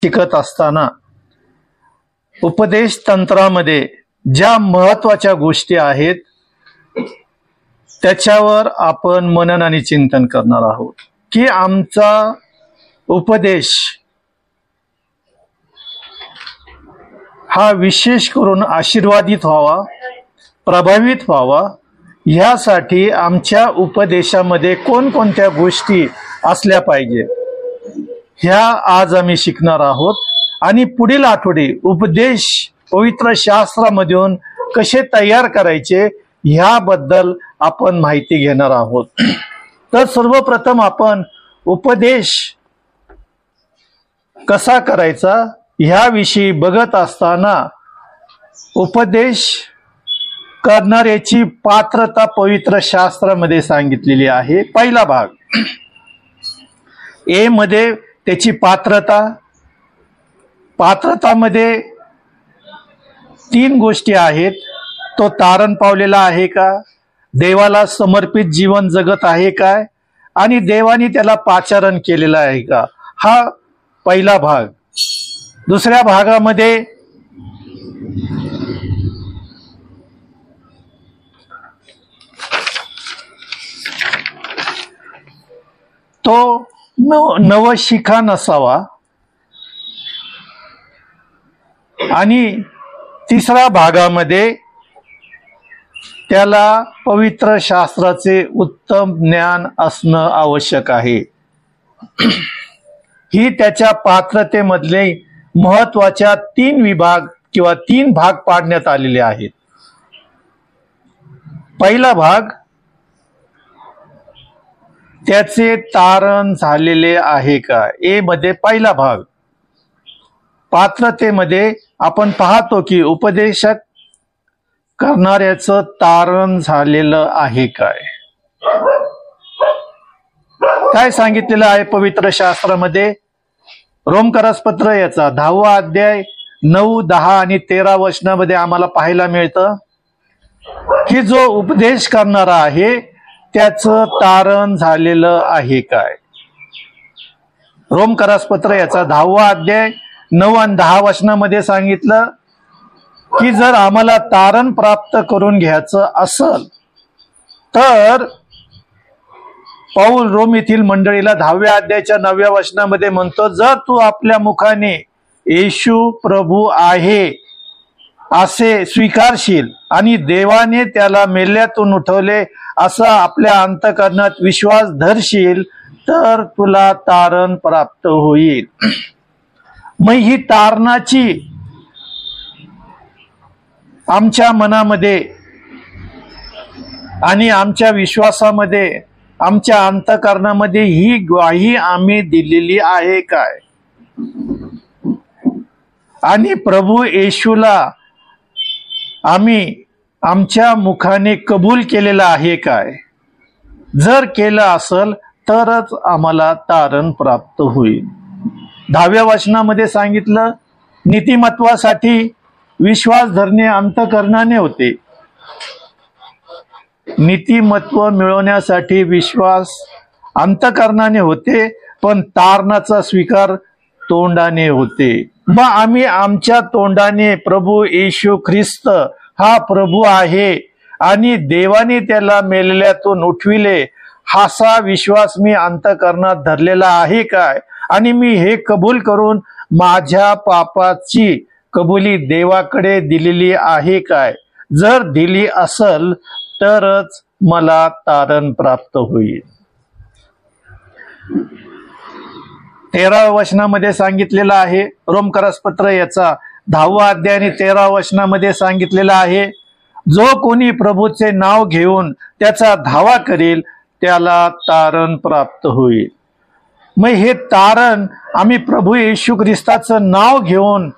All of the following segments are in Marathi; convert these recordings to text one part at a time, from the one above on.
शिकत असताना उपदेश तंत्रामध्ये ज्या महत्वाच्या गोष्टी आहेत त्याच्यावर आपण मनन आणि चिंतन करणार आहोत की आमचा उपदेश हा विशेष करून आशीर्वादित व्हावा, प्रभावित व्हावा, ह्यासाठी आमच्या उपदेशामध्ये कोणकोणत्या गोष्टी असल्या पाहिजे ह्या आज आम्ही शिकणार आहोत. आणि पुढील आठवडे उपदेश पवित्र शास्त्रामधून कसे तयार करायचे ह्याबद्दल आपण माहिती घेणार आहोत. तर सर्वप्रथम आपण उपदेश कसा करायचा ह्याविषयी बघत असताना उपदेश करणाऱ्याची पात्रता पवित्र शास्त्रामध्ये सांगितलेली आहे. पहिला भाग ए मध्ये त्याची पात्रतामध्ये 3 गोष्टी आहेत. तो तारण पावलेला आहे का, देवाला समर्पित जीवन जगत आहे काय, आणि देवाने त्याला पाचारण केलेलं आहे का, हा पहिला भाग. दुसऱ्या भागामध्ये तो नवशिखा नसावा, आणि तिसऱ्या भागामध्ये त्याला पवित्र शास्त्राचे उत्तम ज्ञान असणं आवश्यक आहे. ही त्याच्या पात्रतेमधले महत्वाच्या 3 विभाग किंवा 3 भाग पाडण्यात आलेले आहेत. पहिला भाग त्याचे तारण झालेले आहे का. ए मध्ये पहिला भाग पात्रतेमध्ये आपण पाहतो की उपदेशक करणाऱ्याचं तारण झालेलं आहे काय. काय सांगितलेलं आहे पवित्र शास्त्रामध्ये. रोमकरसपत्र याचा 10वा अध्याय 9, 10 आणि 13 वचनामध्ये आम्हाला पाहायला मिळतं की जो उपदेश करणारा आहे त्याचं तारण झालेलं आहे काय. रोमकरसपत्र याचा 10वा अध्याय 9 आणि 10 वचनामध्ये सांगितलं की जर आम्हाला तारण प्राप्त करून घ्यायचं असेल तर पौल रोम येथील मंडळीला 10व्या अध्यायाच्या 9व्या वचनामध्ये म्हणतो, जर तू आपल्या मुखाने येशू प्रभू आहे असे स्वीकारशील आणि देवाने त्याला मेल्यातून उठवले असा आपल्या अंतःकरणात विश्वास धरशील तर तुला तारण प्राप्त होईल. मग ही तारणाची आमच्या मनामध्ये आणि आमच्या विश्वासामध्ये, आमच्या अंतःकरणामध्ये ही ग्वाही आम्ही दिलेली आहे काय, आणि प्रभू येशूला आम्ही आमच्या मुखाने कबूल केलेला आहे काय. जर केलं असेल तरच आम्हाला तारण प्राप्त होईल. 10व्या वचनामध्ये सांगितलं नीतिमत्वासाठी विश्वास धरणे अंतःकरणाने होते. नीतिमत्व मिळवण्यासाठी विश्वास अंतःकरणाने होते, पण तारणाचा स्वीकार तोंडाने होते. मग आम्ही आमच्या तोंडाने प्रभू येशू ख्रिस्त हा प्रभू आहे आणि देवाने त्याला मेलेल्यातून उठविले हासा विश्वास मी अंतःकरणात धरलेला आहे काय, आणि मी हे कबूल करून माझ्या पापाची कबुली देवाकडे दिलेली आहे काय. जर दिली असेल तरच मला तारण प्राप्त होईल. 13व्या वचनामध्ये सांगितलेलं आहे. रोमकरसपत्र याचा 10वा अध्याय आणि 13व्या वचनामध्ये सांगितलेलं आहे, जो कोणी प्रभूचे नाव घेऊन त्याचा धावा करेल त्याला तारण प्राप्त होईल. मग हे तारण आम्ही प्रभू येशू ख्रिस्ताचं नाव घेऊन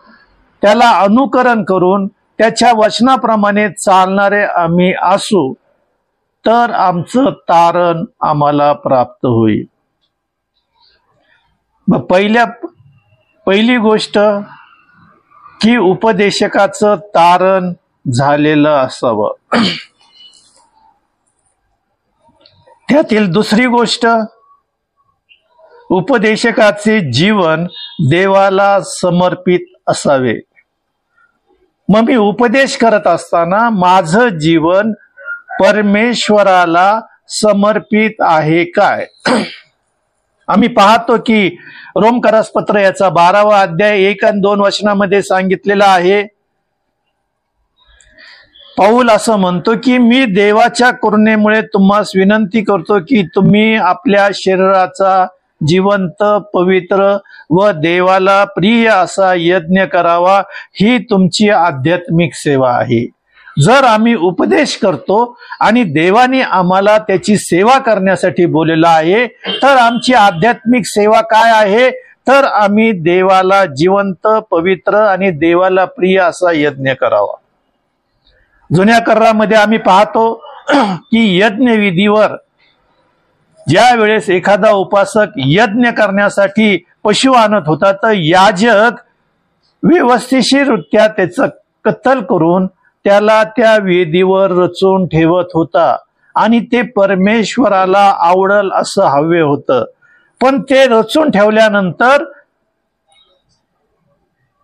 त्याला अनुकरण करून त्याच्या वचनाप्रमाणे चालणारे आम्ही असू तर आमचं तारण आम्हाला प्राप्त होईल. मग पहिली गोष्ट की उपदेशकाचं तारण झालेलं असावं. त्यातील दुसरी गोष्ट उपदेशकाचे जीवन देवाला समर्पित असावे. मग मी उपदेश करत असताना माझं जीवन परमेश्वराला समर्पित आहे काय? आम्ही पाहतो की रोमकरासपत्र याचा 12वा अध्याय 1 आणि 2 वचनामध्ये सांगितलेला आहे. पौल असं म्हणतो की मी देवाच्या करुणेमुळे तुम्हास विनंती करतो की तुम्ही आपल्या शरीराचा जिवंत, पवित्र व देवाला प्रिय असा यज्ञ करावा, ही तुमची आध्यात्मिक सेवा आहे. जर आम्ही उपदेश करतो आणि देवाने आम्हाला त्याची सेवा करण्यासाठी बोललेलं आहे, तर आमची आध्यात्मिक सेवा काय आहे? तर आम्ही देवाला जिवंत, पवित्र आणि देवाला प्रिय असा यज्ञ करावा. जुन्या करारामध्ये आम्ही पाहतो की यज्ञविधीवर ज्या वेळेस एखादा उपासक यज्ञ करण्यासाठी पशु आणत होता, तर याजक व्यवस्थितरित्या त्याचं कत्तल करून त्याला त्या वेदीवर रचून ठेवत होता आणि ते परमेश्वराला आवडल असं हवे होतं. पण ते रचून ठेवल्यानंतर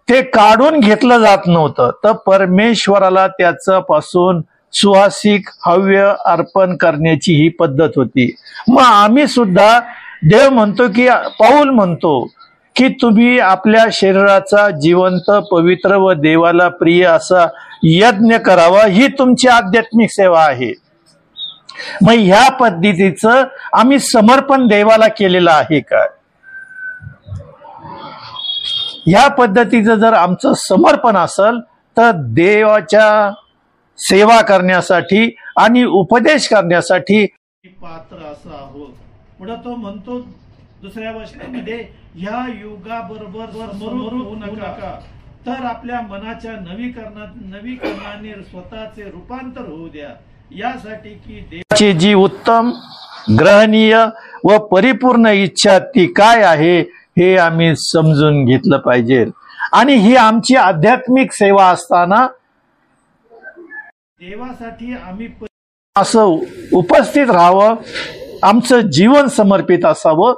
ते काढून घेतलं जात नव्हतं, तर परमेश्वराला त्याच्यापासून सुवासिक हव्य अर्पण करण्याची ही पद्धत होती. मग आम्ही सुद्धा देव म्हणतो की पौल म्हणतो की तुम्ही आपल्या शरीराचा जिवंत, पवित्र व देवाला प्रिय असा यज्ञ करावा, ही तुमची आध्यात्मिक सेवा आहे. मग ह्या पद्धतीचं आम्ही समर्पण देवाला केलेलं आहे काय? ह्या पद्धतीचं जर आमचं समर्पण असेल तर देवाच्या सेवा करण्यासाठी आणि उपदेश करण्यासाठी पात्र असं आहोत. पुढे तो म्हणतो दुसऱ्या वचनामध्ये, ह्या युगाबरोबर मरू नका, तर आपल्या मनाच्या नवीकरणाने स्वतःचे रूपांतर होऊ द्या, यासाठी की देवाची जी उत्तम, ग्रहणीय व परिपूर्ण इच्छा ती काय आहे हे आम्ही समजून घेतलं पाहिजे. आणि ही आमची आध्यात्मिक सेवा असताना देवासाठी आम्ही असं उपस्थित राहावं, आमचं जीवन समर्पित असावं.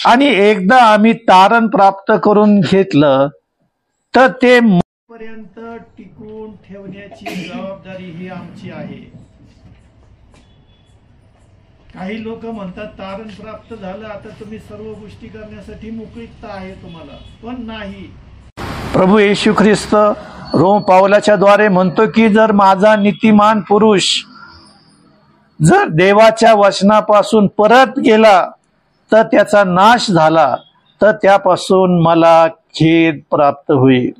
आणि एकदा आम्ही तारण प्राप्त करून घेतलं तर ते पर्यंत टिकून ठेवण्याची जबाबदारी ही आमची आहे. काही लोक म्हणतात तारण प्राप्त झालं, आता तुम्ही सर्व गोष्टी करण्यासाठी मोकळीकता आहे तुम्हाला, पण नाही. प्रभू येशू ख्रिस्त रोम पावलाच्या द्वारे म्हणतो की जर माझा नीतिमान पुरुष जर देवाच्या वचनापासून परत गेला तर त्याचा नाश झाला, तर त्यापासून मला खेद प्राप्त होईल,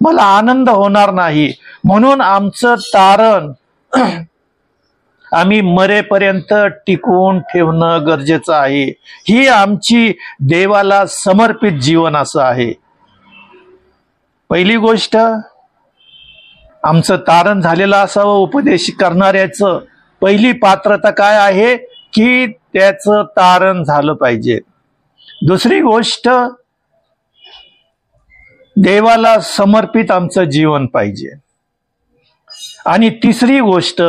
मला आनंद होणार नाही. म्हणून आमचं तारण आम्ही मरेपर्यंत टिकवून ठेवणं गरजेचं आहे. ही आमची देवाला समर्पित जीवन असं आहे. पहिली गोष्ट, आमचं तारण झालेलं असावं. उपदेश करणाऱ्याचं पहिली पात्रता काय आहे की त्याचं तारण झालं पाहिजे. दुसरी गोष्ट, देवाला समर्पित आमचं जीवन पाहिजे. आणि तिसरी गोष्ट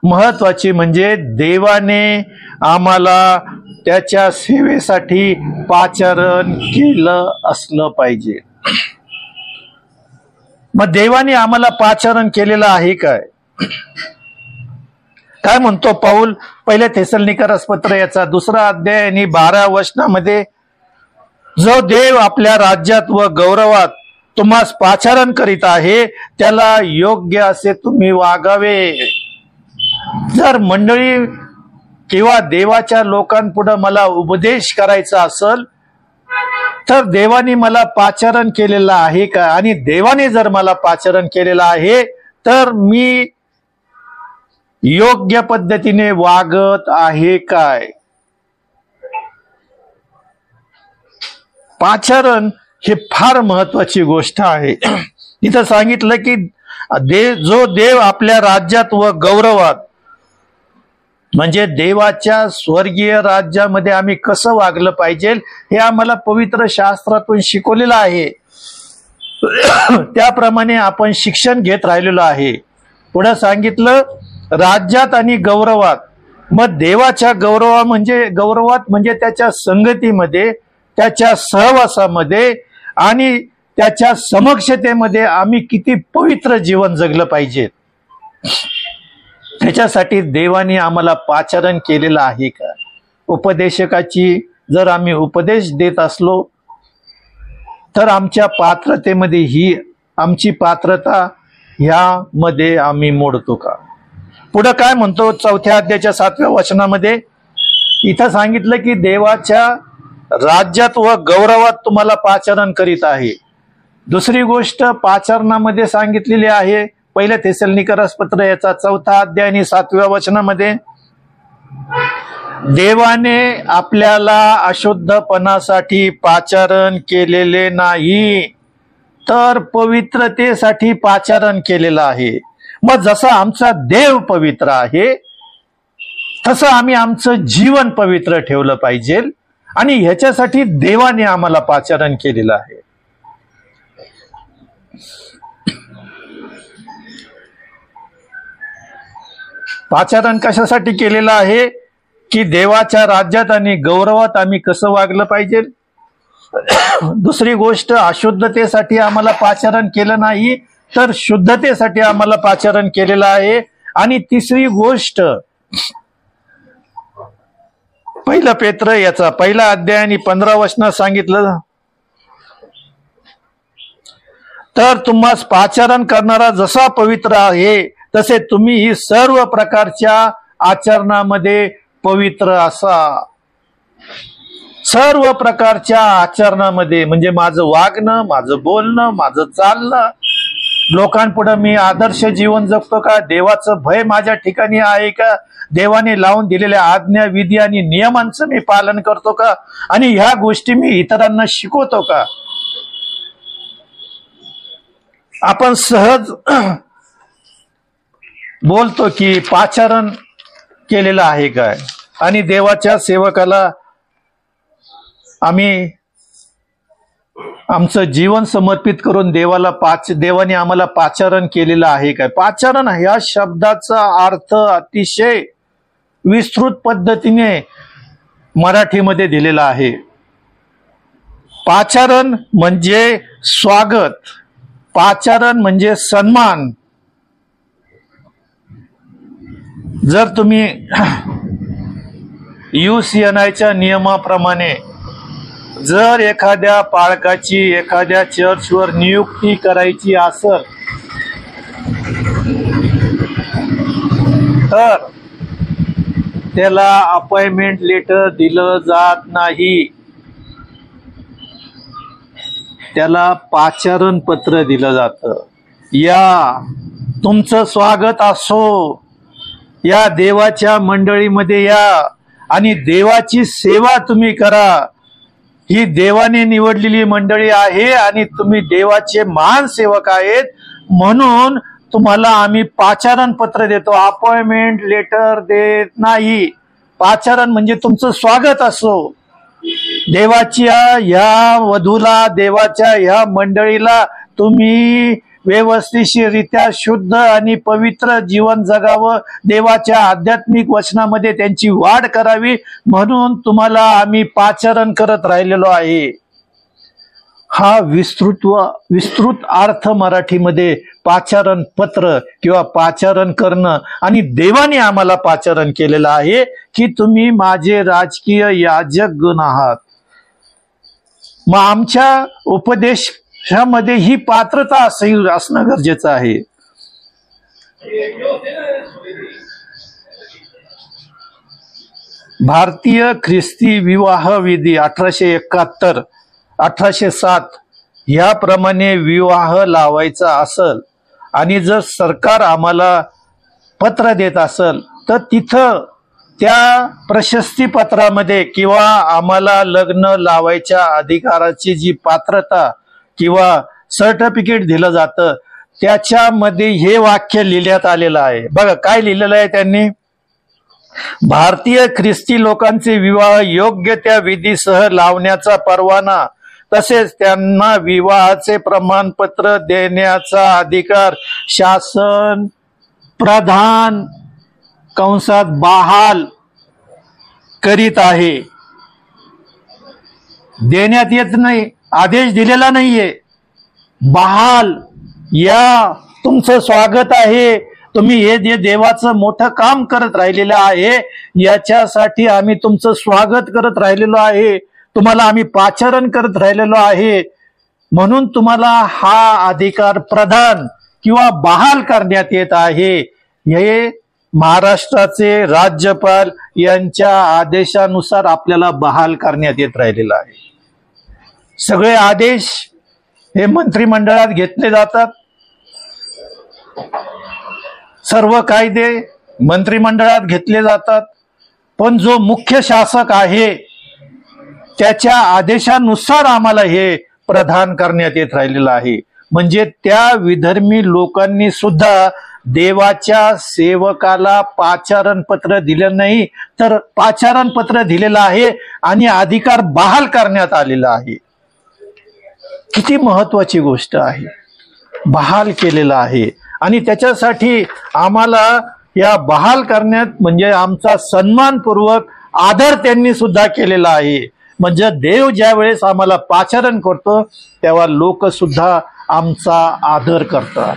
महत्वाची म्हणजे देवाने आम्हाला त्याच्या सेवेसाठी पाचारण केलं असलं पाहिजे. मग देवाने आम्हाला पाचारण केलेलं आहे काय? काय म्हणतो पौल पहिल्या थेसलोनिकरासपत्र याचा 2रा अध्याय आणि 12 वचनामध्ये, जो देव आपल्या राज्यात व गौरवात तुम्हास पाचारण करीत आहे त्याला योग्य असे तुम्ही वागावे. जर मंडळी किंवा देवाच्या लोकांपुढे मला उपदेश करायचा असेल तर देवाने मला पाचारण केलेलं आहे का? आणि देवाने जर मला पाचारण केलेलं आहे तर मी योग्य पद्धतीने वागत आहे काय? पाचारण ही फार महत्वाची गोष्ट आहे. इथं सांगितलं की जो देव आपल्या राज्यात व गौरवात, म्हणजे देवाच्या स्वर्गीय राज्यामध्ये आम्ही कसं वागलं पाहिजे हे आम्हाला पवित्र शास्त्रातून शिकवलेलं आहे. त्याप्रमाणे आपण शिक्षण घेत राहिलेलो आहे. पुढे सांगितलं राज्यात आणि गौरवात, मग देवाच्या गौरवात म्हणजे त्याच्या संगतीमध्ये, त्याच्या सहवासामध्ये आणि त्याच्या समक्षतेमध्ये आम्ही किती पवित्र जीवन जगलं पाहिजे, त्याच्यासाठी देवाने आम्हाला पाचारण केलेलं आहे का? उपदेशकाची जर आम्ही उपदेश देत असलो तर आमच्या पात्रतेमध्ये ही आमची पात्रता ह्यामध्ये आम्ही मोडतो का? पुढे काय म्हणतो 4थ्या अध्यायाच्या 7व्या वचनामध्ये, इथं सांगितलं की देवाच्या राज्यात व गौरवात तुम्हाला पाचारण करीत आहे. दुसरी गोष्ट पाचारणामध्ये सांगितलेली आहे 1 थेसलोनिकस पत्र याचा 4था अध्याय आणि 7व्या वचनामध्ये, देवाने आपल्याला अशुद्धपणासाठी पाचारण केलेले नाही तर पवित्रतेसाठी पाचारण केलेलं आहे. मग जसं आमचा देव पवित्र आहे तसं आम्ही आमचं जीवन पवित्र ठेवलं पाहिजे आणि ह्याच्यासाठी देवाने आम्हाला पाचारण केलेलं आहे. पाचारण कशासाठी केलेलं आहे की देवाच्या राज्यात आणि गौरवात आम्ही कसं वागलं पाहिजे. दुसरी गोष्ट, अशुद्धतेसाठी आम्हाला पाचारण केलं नाही तर शुद्धतेसाठी आम्हाला पाचारण केलेलं आहे. आणि तिसरी गोष्ट, 1 पेत्र याचा 1 अध्याय आणि 15 वचनात सांगितलं, तर तुम्हास पाचारण करणारा जसा पवित्र आहे तसे तुम्ही सर्व प्रकारच्या आचरणामध्ये पवित्र असा. सर्व प्रकारच्या आचरणामध्ये म्हणजे माझं वागणं, माझं बोलणं, माझं चालणं, लोकांपुढे मी आदर्श जीवन जगतो का? देवाचं भय माझ्या ठिकाणी आहे का? देवाने लावून दिलेल्या आज्ञा, विधी आणि नियमांचं मी पालन करतो का? आणि ह्या गोष्टी मी इतरांना शिकवतो का? आपण सहज बोलतो की पाचारण केलेलं आहे काय? आणि देवाच्या सेवकाला आम्ही आमचं जीवन समर्पित करून देवाने आम्हाला पाचारण केलेलं आहे काय? पाचारण ह्या शब्दाचा अर्थ अतिशय विस्तृत पद्धतीने मराठीमध्ये दिलेला आहे. पाचारण म्हणजे स्वागत, पाचारण म्हणजे सन्मान. जर तुम्ही UCNIच्या नियमाप्रमाणे जर एखाद्या पालकाची एखाद्या चर्चवर नियुक्ती करायची असेल तर त्याला अपॉइंटमेंट लेटर दिलं जात नाही, त्याला पाचारण पत्र दिलं जातं. या, तुमचं स्वागत असो, या देवाच्या मंडळीमध्ये या आणि देवाची सेवा तुम्ही करा. ही देवाने निवडलेली मंडळी आहे आणि तुम्ही देवाचे महान सेवक आहेत, म्हणून तुम्हाला आम्ही पाचारण पत्र देतो, अपॉइंटमेंट लेटर देत नाही. पाचारण म्हणजे तुमचं स्वागत असो. देवाच्या ह्या वधूला, देवाच्या ह्या मंडळीला तुम्ही व्यवस्थितरित्या शुद्ध आणि पवित्र जीवन जगावं, देवाच्या आध्यात्मिक वचनामध्ये त्यांची वाढ करावी म्हणून तुम्हाला आम्ही पाचारण करत राहिलेलो आहे. हा विस्तृत अर्थ मराठीमध्ये पाचारण पत्र किंवा पाचारण करणं. आणि देवाने आम्हाला पाचारण केलेलं आहे की तुम्ही माझे राजकीय याजक गण आहात. मग आमच्या उपदेशामध्ये ही पात्रता असणं गरजेचं आहे. भारतीय ख्रिस्ती विवाह विधी 1871, 1807 याप्रमाणे विवाह लावायचा असल आणि जर सरकार आम्हाला पत्र देत असल तर तिथं त्या प्रशस्ती पत्रामध्ये किंवा आम्हाला लग्न लावायच्या अधिकाराची जी पात्रता किंवा सर्टिफिकेट दिलं जातं त्याच्यामध्ये हे वाक्य लिहिण्यात आलेलं आहे. बघा काय लिहिलेलं आहे त्यांनी, भारतीय ख्रिस्ती लोकांचे विवाह योग्य त्या विधीसह लावण्याचा परवाना तसेच त्यांना विवाहाचे प्रमाणपत्र देण्याचा अधिकार शासन प्रधान कंसात बहाल करीत आहे. देण्यात येत नाही, आदेश दिलेला नाहीये. बहाल या, तुमचं स्वागत आहे, तुम्ही हे जे देवाचं मोठं काम करत राहिलेलं आहे याच्यासाठी आम्ही तुमचं स्वागत करत राहिलेलो आहे, तुम्हाला आम्ही पाचारण करत राहिलेलो आहे, म्हणून तुम्हाला हा अधिकार प्रदान किंवा बहाल करण्यात येत आहे. हे महाराष्ट्राचे राज्यपाल यांच्या आदेशानुसार आपल्याला बहाल करण्यात येत राहिलेलं आहे. सगळे आदेश हे मंत्रिमंडळात घेतले जातात, सर्व कायदे मंत्रिमंडळात घेतले जातात, पण जो मुख्य शासक आहे त्याच्या आदेशानुसार आम्हाला हे प्रदान करण्यात येत राहिलेलं आहे. म्हणजे त्या विधर्मी लोकांनी सुद्धा देवाच्या सेवकाला पाचारण पत्र दिलं नाही, तर पाचारण पत्र दिलेलं आहे आणि अधिकार बहाल करण्यात आलेला आहे. किती महत्वाची गोष्ट आहे, बहाल केलेला आहे. आणि त्याच्यासाठी आम्हाला या बहाल करण्यात म्हणजे आमचा सन्मानपूर्वक आदर त्यांनी सुद्धा केलेला आहे. म्हणजे देव ज्या वेळेस आम्हाला पाचारण करतो तेव्हा लोक सुद्धा आमचा आदर करतात.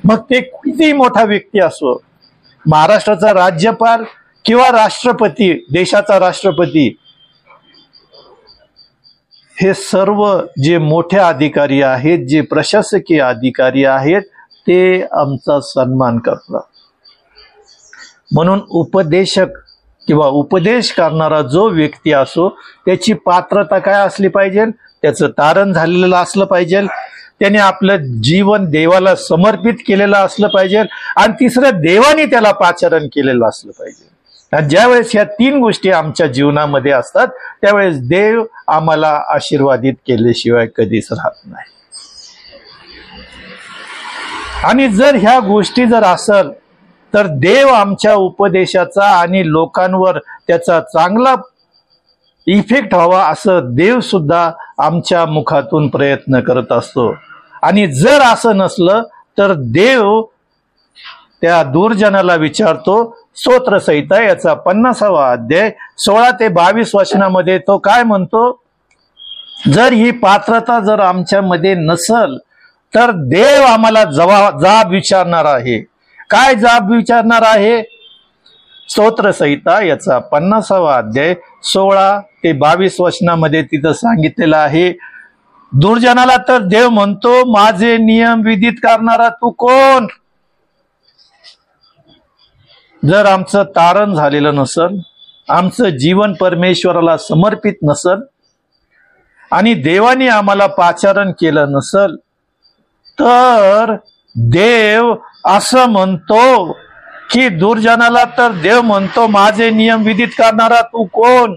मग ते किती मोठा व्यक्ती असो, महाराष्ट्राचा राज्यपाल किंवा राष्ट्रपती, देशाचा राष्ट्रपती, हे सर्व जे मोठे अधिकारी आहेत, जे प्रशासकीय अधिकारी आहेत, ते आमचा सन्मान करतात. म्हणून उपदेशक किंवा उपदेश करणारा जो व्यक्ती असो त्याची पात्रता काय असली पाहिजे, त्याचं तारण झालेलं असलं पाहिजे, त्याने आपलं जीवन देवाला समर्पित केलेलं असलं पाहिजे, आणि तिसरं देवाने त्याला पाचारण केलेलं असलं पाहिजे. आणि ज्यावेळेस ह्या 3 गोष्टी आमच्या जीवनामध्ये असतात त्यावेळेस देव आम्हाला आशीर्वादित केल्याशिवाय कधीच राहत नाही. आणि जर ह्या गोष्टी जर असल तर देव आमच्या उपदेशाचा आणि लोकांवर त्याचा चांगला इफेक्ट व्हावा असं देव सुद्धा आमच्या मुखातून प्रयत्न करत असतो. आणि जर असं नसलं तर देव त्या दुर्जनाला विचारतो. स्तोत्रसंहिता याचा 50वा अध्याय 16 ते 22 वचनामध्ये तो काय म्हणतो, जर ही पात्रता जर आमच्यामध्ये नसल तर देव आम्हाला जाब विचारणार आहे. काय जाब विचारणार आहे? स्तोत्रसंहिता याचा 50वा अध्याय 16 ते 22 वचनामध्ये तिथं सांगितलेलं आहे. दुर्जनाला तर देव म्हणतो, माझे नियम विधित करणारा तू कोण? जर आमचं तारण झालेलं नसल, आमचं जीवन परमेश्वराला समर्पित नसल आणि देवाने आम्हाला पाचारण केलं नसल तर देव असं म्हणतो की दुर्जनाला तर देव म्हणतो, माझे नियम विधित करणारा तू कोण?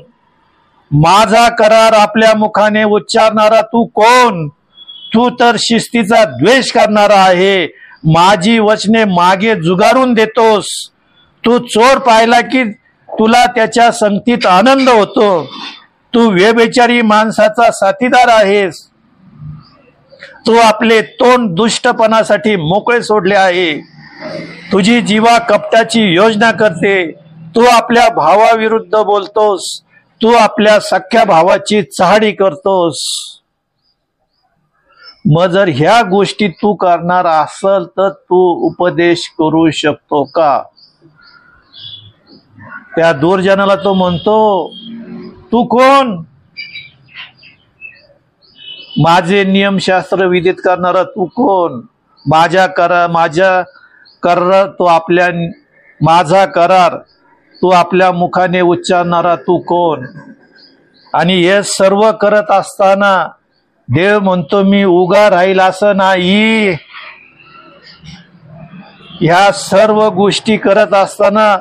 माझा करार आपल्या मुखाने उच्चारणारा तू कोण? तू तर शिस्तीचा द्वेष करणारा आहे, माझी वचने मागे जुगारून देतोस. तू चोर पाहिला की तुला त्याच्या संगतीत आनंद होतो. तू व्यभिचारी माणसाचा साथीदार आहेस. तू आपले तोंड दुष्टपणासाठी मोकळे सोडले आहे. तुझी जीवा कपटाची योजना करते. तू आपल्या भावाविरुद्ध बोलतोस. तू आपल्या सख्या भावाची चहाडी करतोस. मग जर ह्या गोष्टी तू करणार असल तर तू उपदेश करू शकतो का? त्या दुर्जनाला तो म्हणतो, तू कोण? माझे नियमशास्त्र विधित करणारा तू कोण? माझा करार तू आपल्या मुखाने उच्चारणारा तू कोण? आणि हे सर्व करत असताना देव म्हणतो, मी उगा राहील असं नाही. ह्या सर्व गोष्टी करत असताना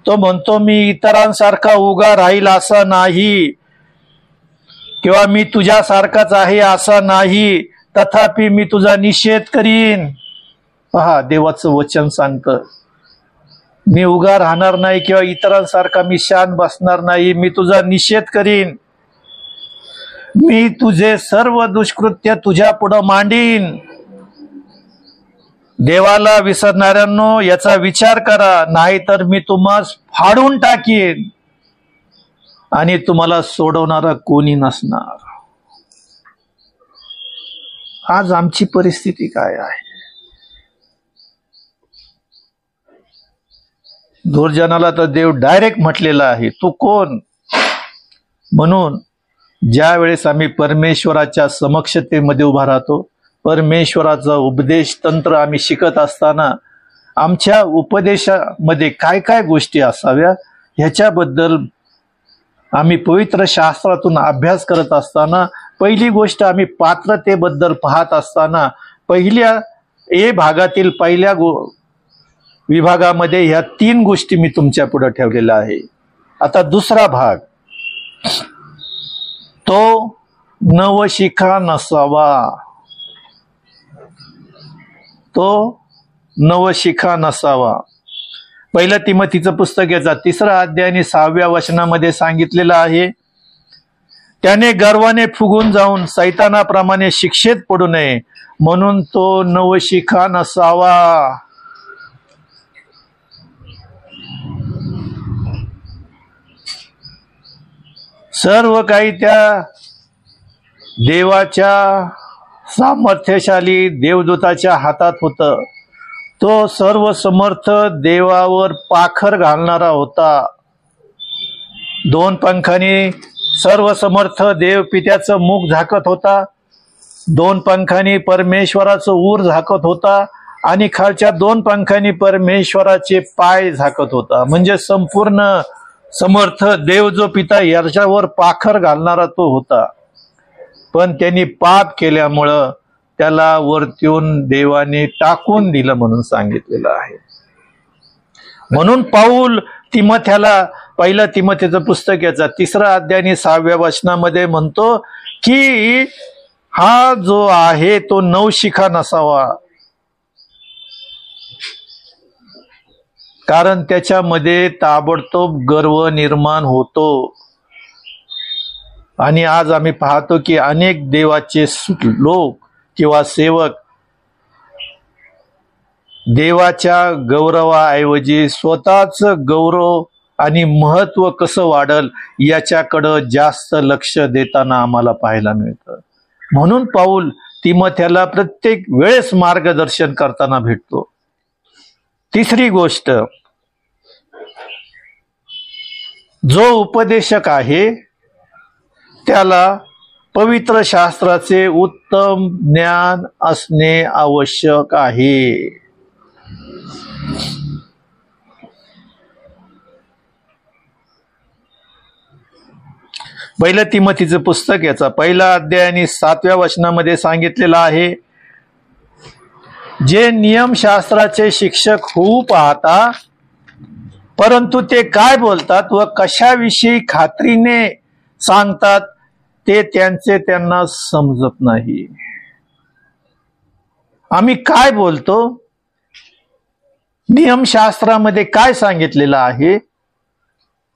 तो म्हणतो, मी इतरांसारखा उगा राहील असा नाही किंवा मी तुझ्यासारखाच आहे असा नाही, तथापि मी तुझा निषेध करीन. पहा, देवाचं वचन सांगतं, मी उगा राहणार नाही किंवा इतरांसारखा मी शांत बसणार नाही, मी तुझा निषेध करीन. मी तुझे सर्व दुष्कृत्य तुझ्या पुढे मांडीन. देवाला विसरणाऱ्यांनो याचा विचार करा, नाहीतर मी तुम्हाला फाडून टाकीन. आणि तुम्हाला सोडवणारा कोणी नसणार. आज आमची परिस्थिती काय आहे? दुर्जनाला तर देव डायरेक्ट म्हटलेला आहे, तू कोण? म्हणून ज्या वेळेस आम्ही परमेश्वराच्या समक्षतेमध्ये उभा राहतो, परमेश्वराचा उपदेश तंत्र आम्ही शिकत असताना आमच्या उपदेशामध्ये काय काय गोष्टी असाव्या ह्याच्याबद्दल आम्ही पवित्र शास्त्रातून अभ्यास करत असताना पहिली गोष्ट आम्ही पात्रतेबद्दल पाहत असताना पहिल्या भागातील पहिल्या विभागामध्ये ह्या 3 गोष्टी मी तुमच्या पुढे ठेवलेल्या आहे. आता दुसरा भाग, तो नवशिखा नसावा. तो नवशिखा नसावा. पहिलं तिमोथीचं पुस्तक याचा 3रा अध्याय आणि 6व्या वचनामध्ये सांगितलेलं आहे, त्याने गर्वाने फुगून जाऊन सैतानाप्रमाणे शिक्षेत पडू नये म्हणून तो नवशिखा नसावा. सर्व काही त्या देवाच्या सामर्थ्यशाली देवदूताच्या हातात होतं. तो सर्व समर्थ देवावर पाखर घालणारा होता. 2 पंखांनी सर्व समर्थ देव पित्याचं मुख झाकत होता, 2 पंखांनी परमेश्वराचं ऊर झाकत होता आणि खालच्या 2 पंखांनी परमेश्वराचे पाय झाकत होता. म्हणजे संपूर्ण समर्थ देव जो पिता याच्यावर पाखर घालणारा तो होता. पण त्यांनी पाप केल्यामुळं त्याला वरतून देवाने टाकून दिलं म्हणून सांगितलेलं आहे. म्हणून पाऊल तिमोथ्याला पहिलं तिमोथीचं पुस्तक याचा 3रा अध्याय आणि 6व्या वचनामध्ये म्हणतो की हा जो आहे तो नवशिखा नसावा, कारण त्याच्यामध्ये ताबडतोब गर्व निर्माण होतो. आणि आज आम्ही पाहतो की अनेक देवाचे लोक किंवा सेवक देवाच्या गौरवाऐवजी स्वतःच गौरव आणि महत्व कसं वाढल याच्याकडं जास्त लक्ष देताना आम्हाला पाहायला मिळतं. म्हणून पाऊल तिमोथ्याला प्रत्येक वेळेस मार्गदर्शन करताना भेटतो. तिसरी गोष्ट, जो उपदेशक आहे त्याला पवित्र शास्त्राचे उत्तम ज्ञान असणे आवश्यक आहे. पहिलं तिमोथीचं पुस्तक याचा 1ला अध्याय आणि 7व्या वचनामध्ये सांगितलेलं आहे, जे नियमशास्त्राचे शिक्षक होऊ पाहता परंतु ते काय बोलतात व कशाविषयी खात्रीने सांगतात ते त्यांचे त्यांना समजत नाही. आम्ही काय बोलतो, नियमशास्त्रामध्ये काय सांगितलेलं आहे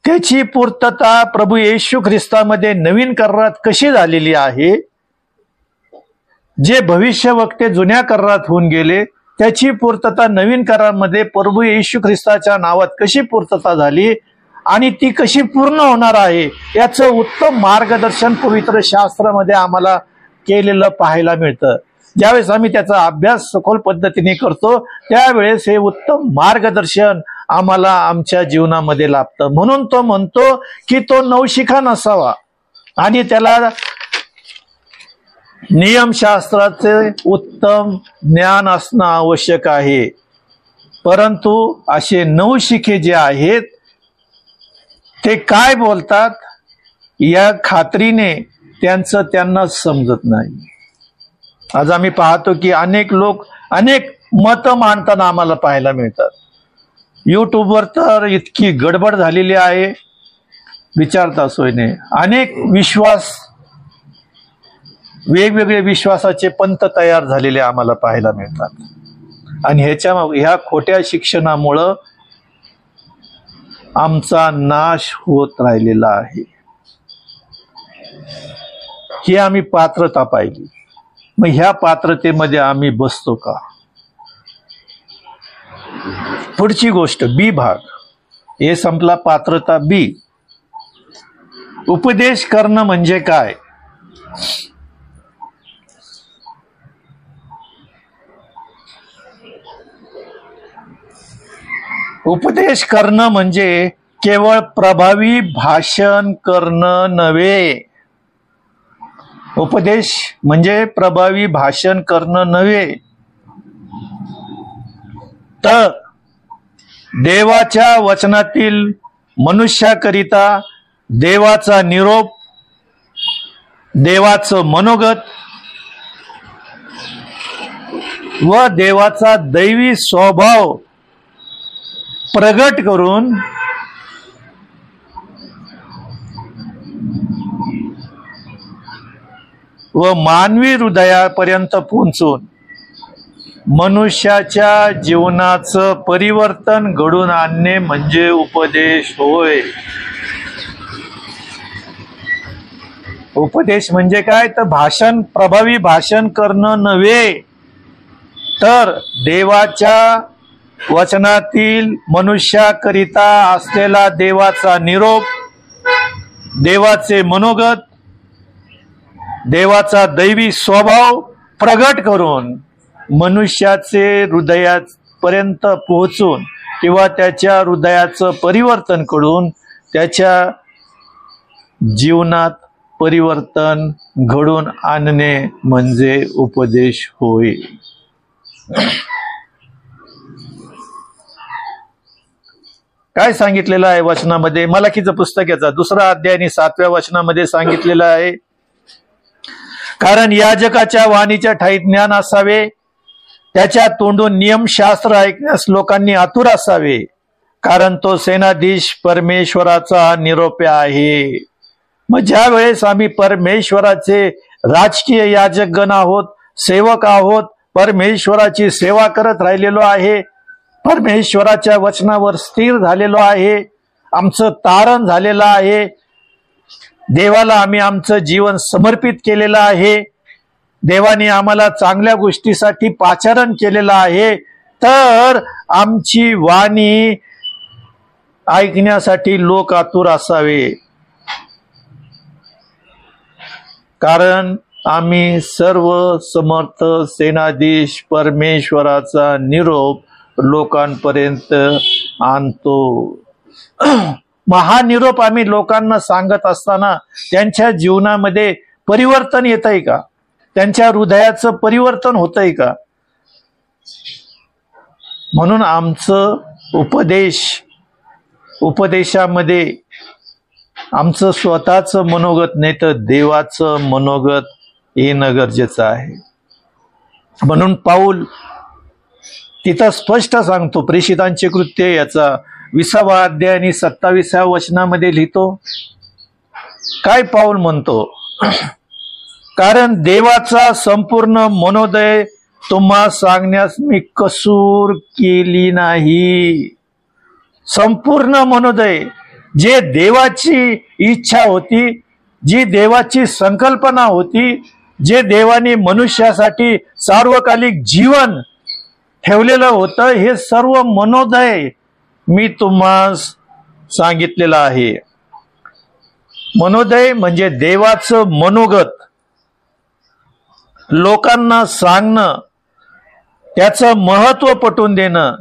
त्याची पूर्तता प्रभू येशू ख्रिस्तामध्ये नवीन करारात कशी झालेली आहे, जे भविष्यवक्ते जुन्या करारात होऊन गेले त्याची पूर्तता नवीन करारामध्ये प्रभू येशू ख्रिस्ताच्या नावात कशी पूर्तता झाली आणि ती कशी पूर्ण होणार आहे याचं उत्तम मार्गदर्शन पवित्र शास्त्रामध्ये आम्हाला केलेलं पाहायला मिळतं. ज्यावेळेस आम्ही त्याचा अभ्यास सखोल पद्धतीने करतो त्यावेळेस हे उत्तम मार्गदर्शन आम्हाला आमच्या जीवनामध्ये लाभतं. म्हणून तो म्हणतो की तो नवशिखा नसावा आणि त्याला नियमशास्त्राचे उत्तम ज्ञान असणं आवश्यक आहे. परंतु असे नवशिखे जे आहेत ते काय बोलतात या खात्रीने त्यांचं त्यांना समजत नाही. आज आम्ही पाहतो की अनेक लोक अनेक मत मांडताना आम्हाला पाहायला मिळतात. युट्यूबवर तर इतकी गडबड झालेली आहे विचारता सोयने. अनेक वेगवेगळे विश्वासाचे पंथ तयार झालेले आम्हाला पाहायला मिळतात आणि ह्या खोट्या शिक्षणामुळं आमचा नाश होत राहिलेला आहे. ही आम्ही पात्रता पाहिली. मग ह्या पात्रतेमध्ये आम्ही बसतो का? पुढची गोष्ट बी भाग, हे संपला पात्रता बी. उपदेश करणं म्हणजे काय? उपदेश करणं म्हणजे केवळ प्रभावी भाषण करणं नव्हे. उपदेश म्हणजे प्रभावी भाषण करणं नव्हे, तर देवाच्या वचनातील मनुष्याकरिता देवाचा निरोप, देवाचं मनोगत व देवाचा दैवी स्वभाव प्रगट करून व मानवी हृदयापर्यंत पोहोचून मनुष्याच्या जीवनाचं परिवर्तन घडून आणणे म्हणजे उपदेश होय. उपदेश म्हणजे काय? तर भाषण, प्रभावी भाषण करणं नव्हे, तर देवाच्या वचनातील मनुष्याकरिता असलेला देवाचा निरोप, देवाचे मनोगत, देवाचा दैवी स्वभाव प्रगट करून मनुष्याचे हृदयापर्यंत पोहोचून किंवा त्याच्या हृदयाचं परिवर्तन करून त्याच्या जीवनात परिवर्तन घडून आणणे म्हणजे उपदेश होय. काय सांगितलेलं आहे वचनामध्ये? मलाकीचं पुस्तक याचा 2 अध्याय आणि 7व्या वचनामध्ये सांगितलेलं आहे, कारण याजकाच्या वाणीच्या ठायी ज्ञान असावे, त्याच्या तोंडून नियमशास्त्र ऐकण्यास लोकांनी आतुर असावे, कारण तो सेनाधीश परमेश्वराचा निरोप आहे. मग ज्या वेळेस आम्ही परमेश्वराचे राजकीय याजकगण आहोत, सेवक आहोत, परमेश्वराची सेवा करत राहिलेलो आहे, परमेश्वराच्या वचनावर स्थिर झालेलो आहे, आमचं तारण झालेलं आहे, देवाला आम्ही आमचं जीवन समर्पित केलेलं आहे, देवाने आम्हाला चांगल्या गोष्टीसाठी पाचारण केलेलं आहे, तर आमची वाणी ऐकण्यासाठी लोक आतुर असावे, कारण आम्ही सर्व समर्थ सेनाधीश परमेश्वराचा निरोप लोकांपर्यंत आणतो. महानिरोप आम्ही लोकांना सांगत असताना त्यांच्या जीवनामध्ये परिवर्तन येतंय का? त्यांच्या हृदयाचं परिवर्तन होतंय का? म्हणून आमचं उपदेशामध्ये आमचं स्वतःचं मनोगत नाही तर देवाचं मनोगत येणं गरजेचं आहे. म्हणून पाऊल तिथं स्पष्ट सांगतो, प्रेषितांचे कृत्य याचा 20वा अध्याय आणि 27व्या वचनामध्ये लिहितो. काय पाऊल म्हणतो? कारण देवाचा संपूर्ण मनोदय तुम्हा सांगण्यास मी कसूर केली नाही. संपूर्ण मनोदय, जे देवाची इच्छा होती, जी देवाची संकल्पना होती, जे देवाने मनुष्यासाठी सार्वकालिक जीवन ठेवलेलं होतं, हे सर्व मनोदय मी तुम्हाला सांगितलेलं आहे. मनोदय म्हणजे देवाचं मनोगत लोकांना सांगणं, त्याचं महत्व पटवून देणं,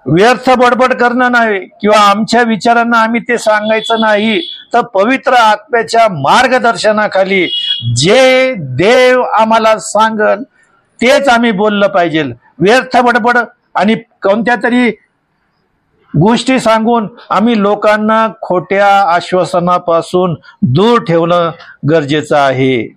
व्यर्थ बडबड करणं नाही किंवा आमच्या विचारांना आम्ही ते सांगायचं नाही, तर पवित्र आत्म्याच्या मार्गदर्शनाखाली जे देव आम्हाला सांगल तेच आम्ही बोललं पाहिजे. व्यर्थ बडबड आणि कोणत्या तरी गोष्टी सांगून आम्ही लोकांना खोट्या आश्वासनापासून दूर ठेवणं गरजेचं आहे.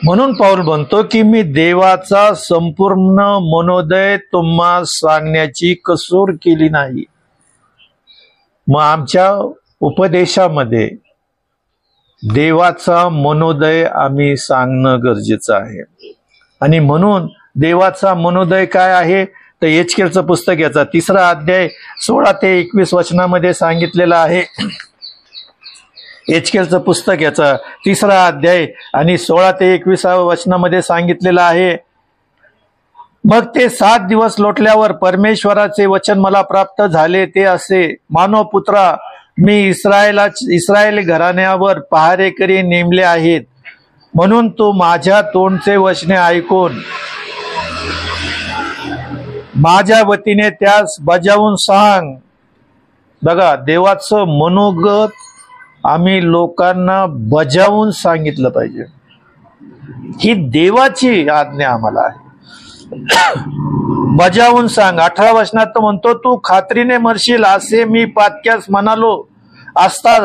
म्हणून पाऊल म्हणतो की मी देवाचा संपूर्ण मनोदय तुम्हा सांगण्याची कसूर केली नाही. मग आमच्या उपदेशामध्ये देवाचा मनोदय आम्ही सांगणं गरजेचं आहे. आणि म्हणून देवाचा मनोदय काय आहे? तर एचकेलचं पुस्तक याचा 3रा अध्याय 16 ते 21 वचनामध्ये सांगितलेलं आहे. एचकेलचं पुस्तक याचा 3रा अध्याय आणि 16 ते 21 वचनामध्ये सांगितलेलं आहे, मग ते 7 दिवस लोटल्यावर परमेश्वराचे वचन मला प्राप्त झाले ते असे, मानवपुत्रा, मी इस्राയേल घराण्यावर पहारेकरी नेमले आहेत, म्हणून तू माझ्या तोंडचे वचने ऐकून माझ्या वतीने त्यास बजावून सांग. बघा, देवाचं मनोगत आम्ही लोकांना बजावून सांगितलं पाहिजे. ही देवाची आज्ञा आम्हाला आहे. बजावून सांग. 18 वचनात तो म्हणतो, तू खात्रीने मरशील असे मी पातक्यास म्हणालो असता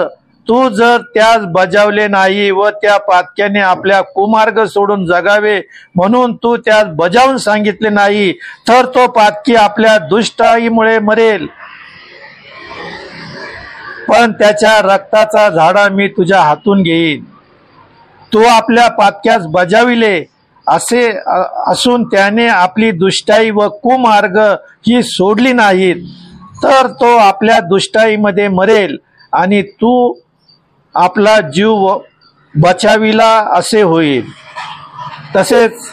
तू जर त्यास बजावले नाही व त्या पातक्याने आपल्या कुमार्ग सोडून जगावे म्हणून तू त्यास बजावून सांगितले नाही, तर तो पातकी आपल्या दुष्टाईमुळे मरेल, पण त्याच्या रक्ताचा झाडा मी तुझ्या हातून घेईन. तू आपल्या पातक्यास बजाविले असे असून त्याने आपली दुष्टाई व कुमार्ग ही सोडली नाहीत, तर तो आपल्या दुष्टाईमध्ये मरेल आणि तू आपला जीव बचाविला असे होईल. तसेच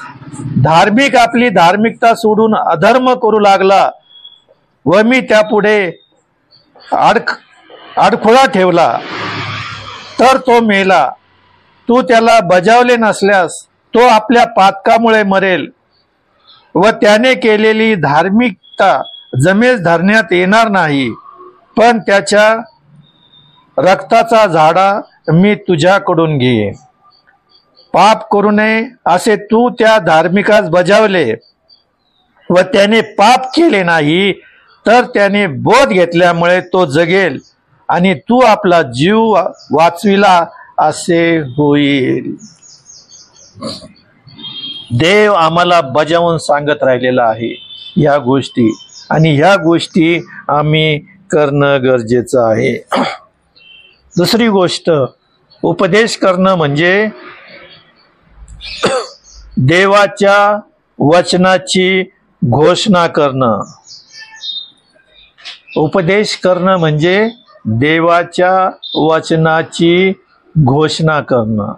धार्मिक आपली धार्मिकता सोडून अधर्म करू लागला व मी त्यापुढे अडखळा ठेवला, तर तो मेला. तू त्याला बजावले नसल्यास तो आपल्या पातकामुळे मरेल व त्याने केलेली धार्मिकता जमेस धरण्यात येणार नाही, पण त्याच्या रक्ताचा झाडा मी तुझ्याकडून घेईन. पाप करू नये असे तू त्या धार्मिकास बजावले व त्याने पाप केले नाही, तर त्याने बोध घेतल्यामुळे तो जगेल आणि तू आपला जीव वाचविला असे होईल. देव आम्हाला बजावून सांगत राहिलेला आहे या गोष्टी, आणि ह्या गोष्टी आम्ही करणं गरजेचं आहे. दुसरी गोष्ट, उपदेश करणं म्हणजे देवाच्या वचनाची घोषणा करणं. उपदेश करणं म्हणजे देवाच्या वचनाची घोषणा करणं.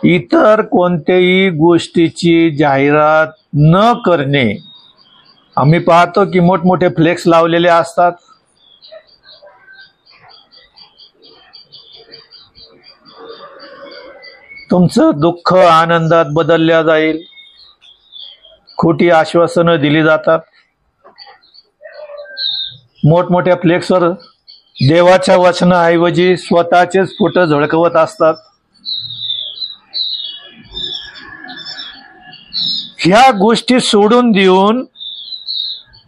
इतर कोणत्याही गोष्टीची जाहिरात न करणे. आम्ही पाहतो की मोठमोठे फ्लेक्स लावलेले असतात. तुमचं दुःख आनंदात बदलल्या जाईल. खोटी आश्वासनं दिली जातात. मोठमोठ्या फ्लेक्सवर देवाच्या वचनाऐवजी स्वतःचेच फोटो झळकवत असतात. ह्या गोष्टी सोडून देऊन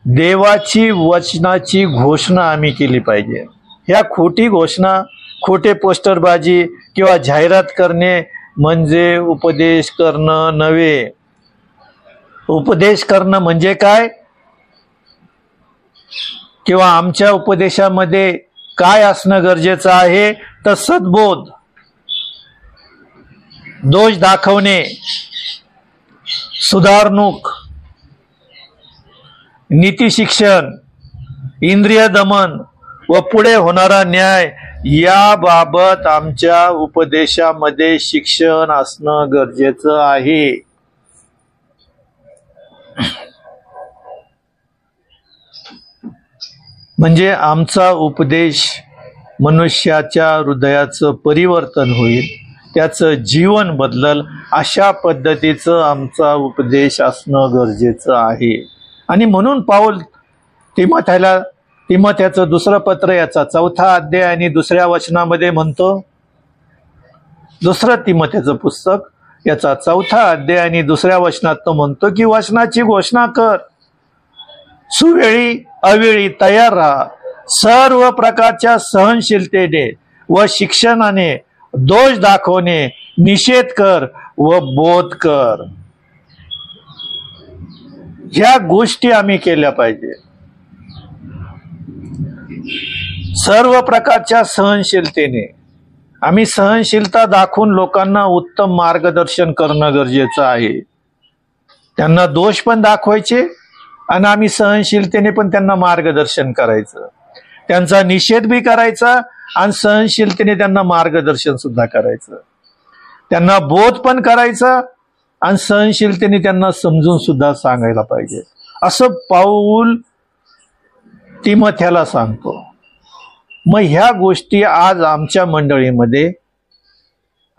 देवाची वचनाची घोषणा आम्ही केली पाहिजे. ह्या खोटी घोषणा, खोटे पोस्टरबाजी किंवा जाहिरात करणे म्हणजे उपदेश करणं नव्हे. उपदेश करणं म्हणजे काय, किंवा आमच्या उपदेशामध्ये काय असणं गरजेचं आहे, तर सद्बोध, दोष दाखवणे, सुधारणूक, नीती शिक्षण, इंद्रिय दमन व पुढे होणारा न्याय याबाबत आमच्या उपदेशामध्ये शिक्षण असणं गरजेचं आहे. म्हणजे आमचा उपदेश मनुष्याच्या हृदयाचं परिवर्तन होईल, त्याचं जीवन बदलल, अशा पद्धतीचं आमचा उपदेश असणं गरजेचं आहे. आणि म्हणून पाऊल तिमोथ्याचं दुसरं पत्र याचा 4था अध्याय आणि 2ऱ्या वचनामध्ये म्हणतो, 2 तिमोथ्याचं पुस्तक याचा 4था अध्याय आणि 2ऱ्या वचनात तो म्हणतो की वचनाची घोषणा कर, सुवेळी अवेळी तयार राहा, सर्व प्रकारच्या सहनशीलतेने व शिक्षणाने दोष दाखवणे, निषेध कर व बोध कर. ह्या गोष्टी आम्ही केल्या पाहिजे. सर्व प्रकारच्या सहनशीलतेने आम्ही सहनशीलता दाखवून लोकांना उत्तम मार्गदर्शन करणं गरजेचं आहे. त्यांना दोष पण दाखवायचे आणि आम्ही सहनशीलतेने पण त्यांना मार्गदर्शन करायचं. त्यांचा निषेध बी करायचा आणि सहनशीलतेने त्यांना मार्गदर्शन सुद्धा करायचं. त्यांना बोध पण करायचा आणि सहनशीलतेने त्यांना समजून सुद्धा सांगायला पाहिजे, असं पाऊल तिमोथेला सांगतो. मग ह्या गोष्टी आज आमच्या मंडळीमध्ये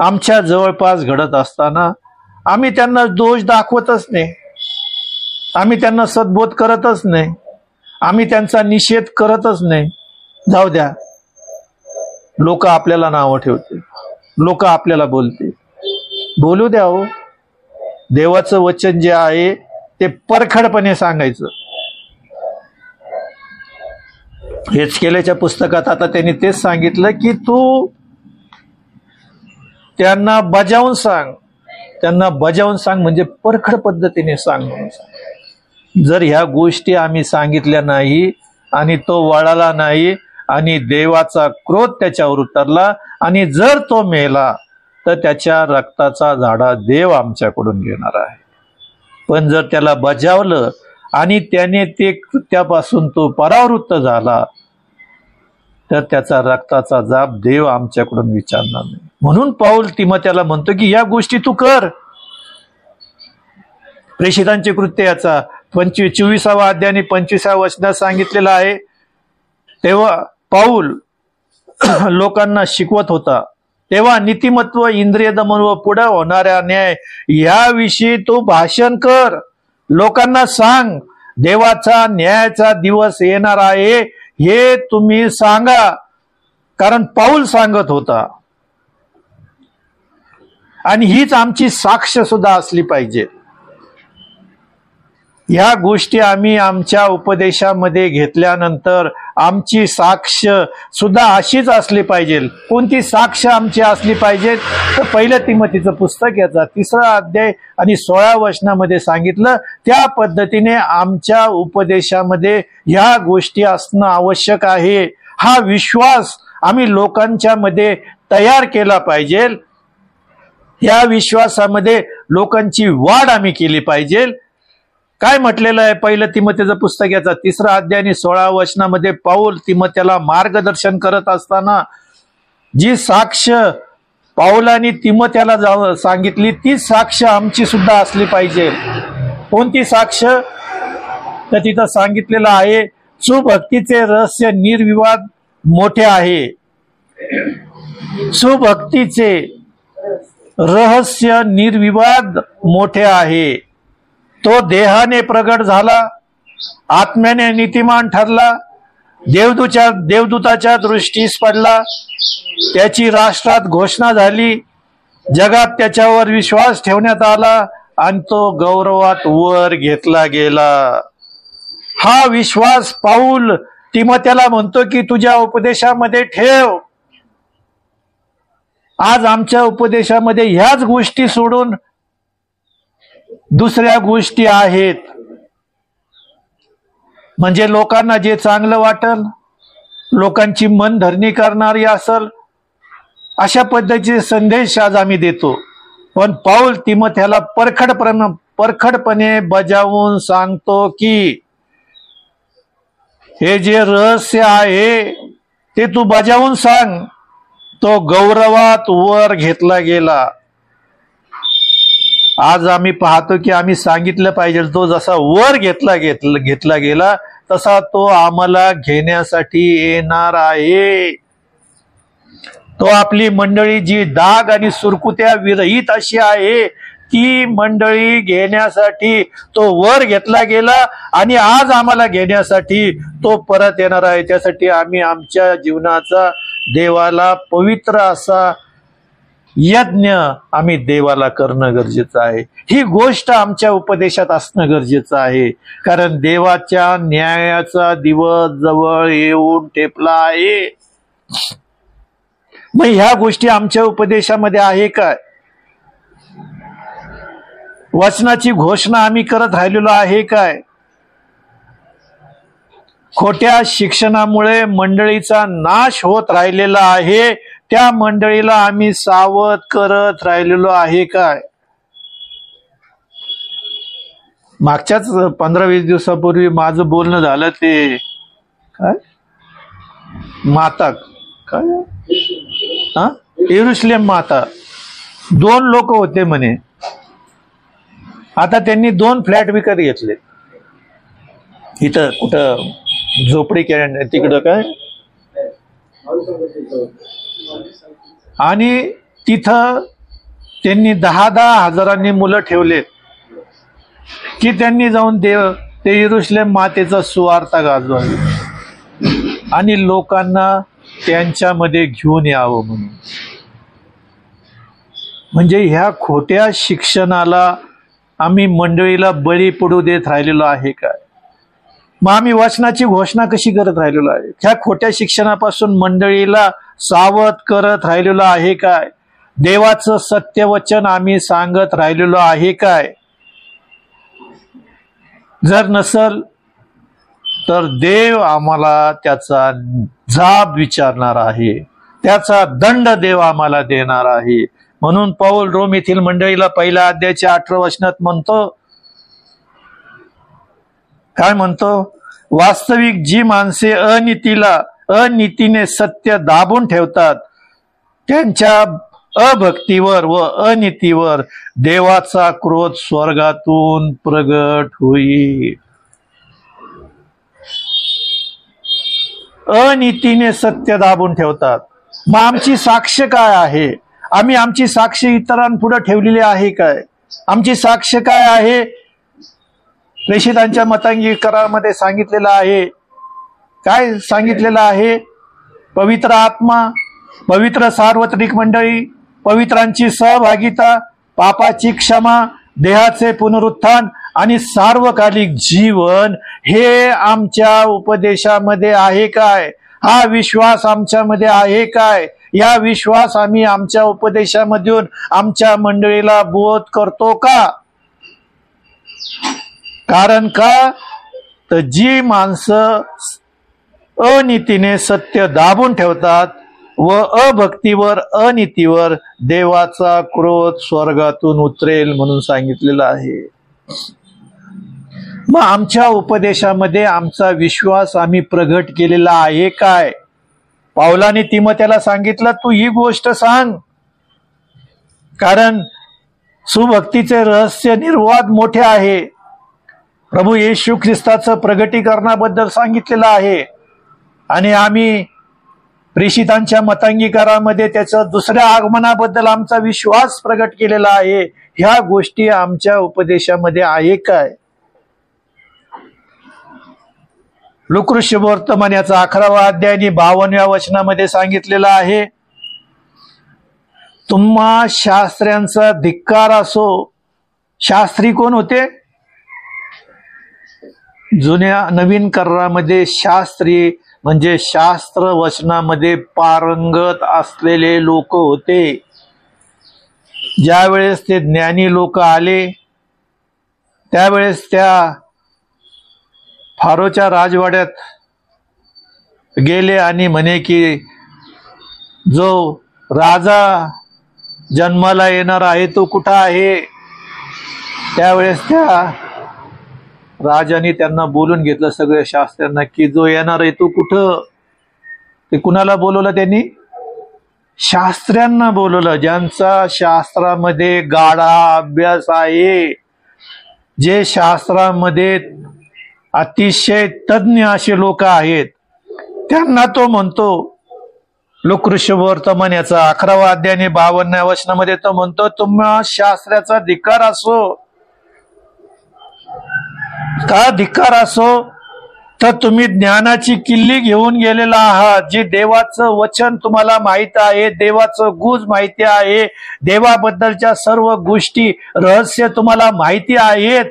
आमच्या जवळपास घडत असताना आम्ही त्यांना दोष दाखवतच नाही, आम्ही त्यांना सद्बोध करतच नाही, आम्ही त्यांचा निषेध करतच नाही. जाऊ द्या, लोक आपल्याला नावं ठेवते, लोक आपल्याला बोलते, बोलू द्या हो. देवाचं वचन जे आहे ते परखडपणे सांगायचं. हेचकेल्याच्या पुस्तकात आता त्यांनी तेच सांगितलं की तू त्यांना बजावून सांग, त्यांना बजावून सांग म्हणजे परखड पद्धतीने सांग म्हणून सांग. जर ह्या गोष्टी आम्ही सांगितल्या नाही आणि तो वळाला नाही आणि देवाचा क्रोध त्याच्यावर उतरला आणि जर तो मेला तर त्याच्या रक्ताचा झाडा देव आमच्याकडून घेणार आहे. पण जर त्याला बजावलं आणि त्याने ते कृत्यापासून तो परावृत्त झाला तर त्याचा रक्ताचा जाब देव आमच्याकडून विचारणार नाही. म्हणून पाऊल तिमोथेला म्हणतो की या गोष्टी तू कर. प्रेषितांचे कृत्य याचा 24वा अध्याय आणि 25व्या वचनात सांगितलेलं आहे. तेव्हा पाऊल लोकांना शिकवत होता, तेव्हा नीतिमत्व, इंद्रिय दमन व पुढे होणाऱ्या न्याय याविषयी तू भाषण कर, लोकांना सांग. देवाचा न्यायाचा दिवस येणार आहे हे तुम्ही सांगा, कारण पाऊल सांगत होता. आणि हीच आमची साक्ष सुद्धा असली पाहिजे. ह्या गोष्टी आम्ही आमच्या उपदेशामध्ये घेतल्यानंतर आमची साक्ष सुद्धा अशीच असली पाहिजे. कोणती साक्ष आमची असली पाहिजे तर पहिल्या तिमोथीचं पुस्तक याचा 3रा अध्याय आणि 16व्या वचनामध्ये सांगितलं त्या पद्धतीने आमच्या उपदेशामध्ये ह्या गोष्टी असणं आवश्यक आहे. हा विश्वास आम्ही लोकांच्या मध्ये तयार केला पाहिजे. या विश्वासामध्ये लोकांची वाढ आम्ही केली पाहिजे. काय म्हटलेलं आहे पहिलं तिमोथेचं पुस्तक याचा 3रा अध्याय आणि 16व्या वचनामध्ये पाऊल तिमोथेला मार्गदर्शन करत असताना जी साक्ष पाऊलाने तिमोथेला सांगितली ती साक्ष आमची सुद्धा असली पाहिजे. कोणती साक्ष तर तिथं सांगितलेलं आहे, सुभक्तीचे रहस्य निर्विवाद मोठे आहे. सुभक्तीचे रहस्य निर्विवाद मोठे आहे. तो देहाने प्रगट झाला, आत्म्याने नीतिमान ठरला, देवदूताच्या दृष्टीस पडला, त्याची राष्ट्रात घोषणा झाली, जगात त्याच्यावर विश्वास ठेवण्यात आला आणि तो गौरवात वर घेतला गेला. हा विश्वास पाऊल तिमोथेला म्हणतो की तुझ्या उपदेशामध्ये ठेव. आज आमच्या उपदेशामध्ये ह्याच गोष्टी सोडून दुसऱ्या गोष्टी आहेत. म्हणजे लोकांना जे चांगलं वाटल, लोकांची मनधरणी करणारी असल, अशा पद्धतीचे संदेश आज आम्ही देतो. पण पाऊल तिमोथेला परखडपणे बजावून सांगतो की हे जे रहस्य आहे ते तू बजावून सांग. तो गौरवात वर घेतला गेला. आज आम्ही पाहतो की आम्ही सांगितलं पाहिजे, तो जसा वर घेतला गेला तसा तो आम्हाला घेण्यासाठी येणार आहे. तो आपली मंडळी जी दाग आणि सुरकुत्या विरहित अशी आहे ती मंडळी घेण्यासाठी तो वर घेतला गेला आणि आज आम्हाला घेण्यासाठी तो परत येणार आहे. त्यासाठी आम्ही आमच्या जीवनाचा देवाला पवित्र असा यज्ञ आम्ही देवाला करणं गरजेचं आहे. ही गोष्ट आमच्या उपदेशात असणं गरजेचं आहे, कारण देवाच्या न्यायाचा दिवस जवळ येऊन ठेपला आहे. मग ह्या गोष्टी आमच्या उपदेशामध्ये आहे काय? वचनाची घोषणा आम्ही करत राहिलेलो आहे काय? खोट्या शिक्षणामुळे मंडळीचा नाश होत राहिलेला आहे, त्या मंडळीला आम्ही सावध करत राहिलेलो आहे काय? मागच्याच 15-20 दिवसापूर्वी माझं बोलणं झालं ते काय माता काय यरुशलेम माता 2 लोक होते म्हणे. आता त्यांनी 2 फ्लॅट विकत घेतले. इथं कुठं झोपडी तिकडं काय, आणि तिथं त्यांनी 10-10 हजारांनी मुलं ठेवलेत की त्यांनी जाऊन ते यरुशलेम मातेचा सुवार्ता गाजवावी आणि लोकांना त्यांच्यामध्ये घेऊन यावं म्हणून. म्हणजे ह्या खोट्या शिक्षणाला आम्ही मंडळीला बळी पडू देत राहिलेलो आहे काय? मग आम्ही वचनाची घोषणा कशी करत राहिलेलो आहे? ह्या खोट्या शिक्षणापासून मंडळीला सावध करत राहिलेलो आहे काय? देवाचं सत्यवचन आम्ही सांगत राहिलेलो आहे काय? जर नसल तर देव आम्हाला त्याचा जाब विचारणार आहे, त्याचा दंड देव आम्हाला देणार आहे. म्हणून पौल रोम येथील मंडळीला 1 अध्यायाच्या 18 वचनात म्हणतो, काय म्हणतो? वास्तविक जी माणसे अनीतीने सत्य दाबून ठेवतात त्यांच्या अभक्तीवर व अनीतीवर देवाचा क्रोध स्वर्गातून प्रगट होईल. अनीतीने सत्य दाबून ठेवतात. मग आमची साक्ष काय आहे? आम्ही आमची साक्ष इतरांपुढे ठेवलेली आहे काय? आमची साक्ष काय आहे? प्रेषितांच्या मतांगी करारामध्ये सांगितलेलं आहे. काय सांगितलेलं आहे? पवित्र आत्मा, पवित्र सार्वत्रिक मंडळी, पवित्रांची सहभागिता, पापाची क्षमा, देहाचे पुनरुत्थान आणि सार्वकालिक जीवन हे आमच्या उपदेशामध्ये आहे काय? हा विश्वास आमच्यामध्ये आहे काय? या विश्वास आम्ही आमच्या उपदेशामधून आमच्या मंडळीला बोध करतो का? कारण का तर जी माणसं अनीतीने सत्य दाबून ठेवतात व अभक्तीवर अनीतीवर देवाचा क्रोध स्वर्गातून उतरेल म्हणून सांगितलेलं आहे. मग आमच्या उपदेशामध्ये आमचा विश्वास आम्ही प्रगट केलेला आहे काय? पौलाने तिमोथेला सांगितलं, तू ही गोष्ट सांग, कारण सुभक्तीचे रहस्य निर्वाद मोठे आहे. प्रभू येशू ख्रिस्ताचं प्रगटीकरणाबद्दल सांगितलेलं आहे आणि आम्ही प्रेषितांच्या मतांगीकारामध्ये त्याच्या दुसऱ्या आगमनाबद्दल आमचा विश्वास प्रगट केलेला आहे. ह्या गोष्टी आमच्या उपदेशामध्ये आहे काय? लूका शुभवर्तमान याचा 11वा अध्याय आणि 52व्या वचनामध्ये सांगितलेलं आहे, तुम्हा शास्त्र्यांचा धिक्कार असो. शास्त्री कोण होते? जुन्या नवीन करारामध्ये शास्त्री म्हणजे शास्त्र वचनामध्ये पारंगत असलेले लोक होते. ज्यावेळेस ते ज्ञानी लोक आले त्यावेळेस त्या फारोच्या राजवाड्यात गेले आणि म्हणे की जो राजा जन्माला येणार आहे तो कुठं आहे? त्यावेळेस त्या राजाने त्यांना बोलून घेतलं सगळ्या शास्त्र्यांना की जो येणार आहे तो कुठं? ते कुणाला बोलवलं त्यांनी? शास्त्र्यांना बोलवलं, ज्यांचा शास्त्रामध्ये गाढा अभ्यास आहे, जे शास्त्रामध्ये अतिशय तज्ञ असे लोक आहेत, त्यांना तो म्हणतो. लूका शुभवर्तमान याचा 11वा अध्याय आणि 52व्या वचनामध्ये तो म्हणतो, तुम्हा शास्त्राचा धिक्कार असो. का धिक्कार असो? तर तुम्ही ज्ञानाची किल्ली घेऊन गेलेला आहात. जे देवाचं वचन तुम्हाला माहित आहे, देवाचं गुज माहिती आहे, देवाबद्दलच्या सर्व गोष्टी रहस्य तुम्हाला माहिती आहेत.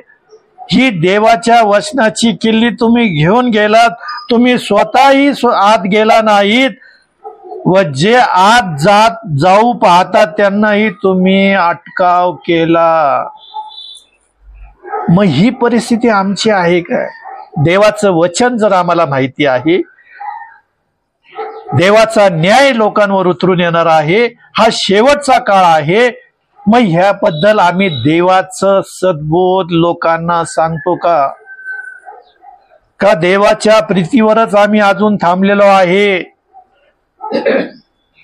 ही देवाच्या वचनाची किल्ली तुम्ही घेऊन गेलात. तुम्ही स्वतःही आत गेला नाहीत व जे आत जाऊ पाहतात त्यांनाही तुम्ही अटकाव केला. मग ही परिस्थिती आमची आहे काय? देवाचं वचन जर आम्हाला माहिती आहे, देवाचा न्याय लोकांवर उतरून येणार आहे, हा शेवटचा काळ आहे, मग ह्याबद्दल आम्ही देवाचं सद्बोध लोकांना सांगतो का? का देवाच्या प्रीतीवरच आम्ही अजून थांबलेलो आहे?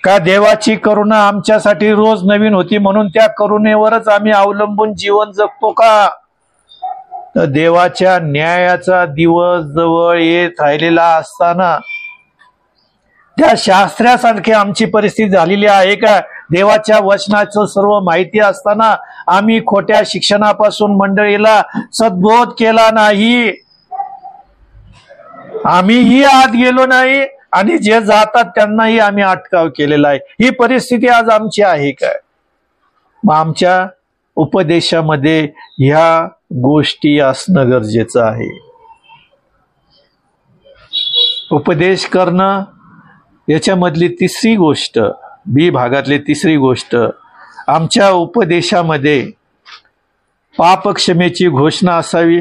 का देवाची करुणा आमच्यासाठी रोज नवीन होती म्हणून त्या करुणेवरच आम्ही अवलंबून जीवन जगतो का? तर देवाच्या न्यायाचा दिवस जवळ येत राहिलेला असताना त्या शास्त्रासारखी आमची परिस्थिती झालेली आहे का? देवाच्या वचनाचं सर्व माहिती असताना आम्ही खोट्या शिक्षणापासून मंडळीला सद्बोध केला नाही, आम्हीही आत गेलो नाही आणि जे जातात त्यांनाही आम्ही अटकाव केलेला आहे. ही परिस्थिती आज आमची आहे काय? मग आमच्या उपदेशामध्ये ह्या गोष्टी असणं गरजेचं आहे. उपदेश करणं याच्यामधली तिसरी गोष्ट, बी भागातली तिसरी गोष्ट, आमच्या उपदेशामध्ये पापक्षमेची घोषणा असावी.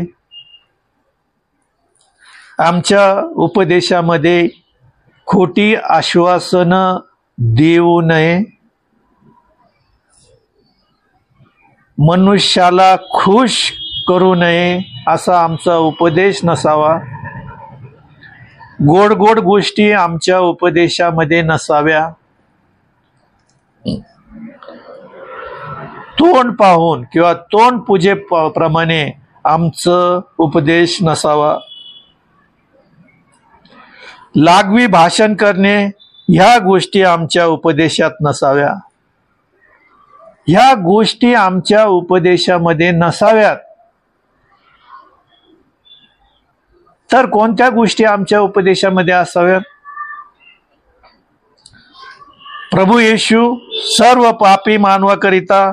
आमच्या उपदेशामध्ये खोटी आश्वासनं देऊ नये, मनुष्याला खुश करू नये असा आमचा उपदेश नसावा. गोड गोड गोष्टी आमच्या उपदेशामध्ये नसाव्या. तोंड पाहून किंवा तोंड पूजेप्रमाणे आमचं उपदेश नसावा. लागवी भाषण करणे ह्या गोष्टी आमच्या उपदेशात नसाव्या. ह्या गोष्टी आमच्या उपदेशामध्ये नसाव्यात. तर कोणत्या गोष्टी आमच्या उपदेशामध्ये असाव्यात? प्रभू येशू सर्व पापी मानवाकरिता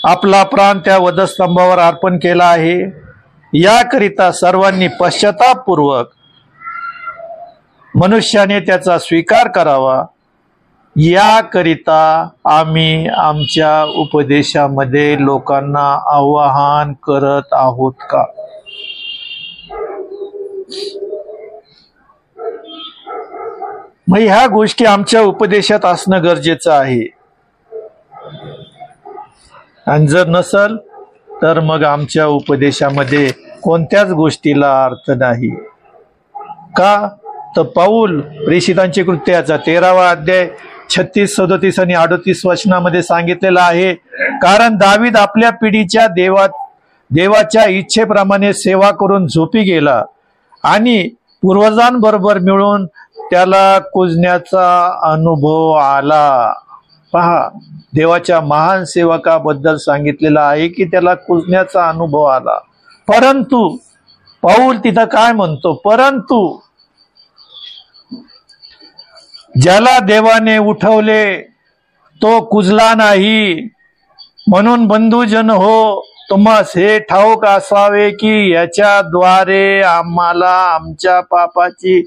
आपला प्राण त्या वधस्तंभावर अर्पण केला आहे. याकरिता सर्वांनी पश्चातापपूर्वक मनुष्याने त्याचा स्वीकार करावा. याकरिता आम्ही आमच्या उपदेशामध्ये लोकांना आवाहन करत आहोत का? मग ह्या गोष्टी आमच्या उपदेशात असणं गरजेचं आहे. आणि जर नसल तर मग आमच्या उपदेशामध्ये कोणत्याच गोष्टीला अर्थ नाही. का? तर पाऊल प्रेषितांची कृत्याचा 13वा अध्याय 36, 37 आणि 38 वचनामध्ये सांगितलेलं आहे. कारण दावीद आपल्या पिढीच्या देवाच्या इच्छेप्रमाणे सेवा करून झोपी गेला आणि पूर्वजांबरोबर मिळून त्याला कुजण्याचा अनुभव आला. पहा, देवाच्या महान सेवकाबद्दल सांगितलेलं आहे की त्याला कुजण्याचा अनुभव आला. परंतु पाऊल तिथं काय म्हणतो? परंतु ज्याला देवाने उठवले तो कुजला नाही. म्हणून बंधुजन हो, तुम्हास हे ठाऊक असावे की याच्याद्वारे आम्हाला आमच्या पापाची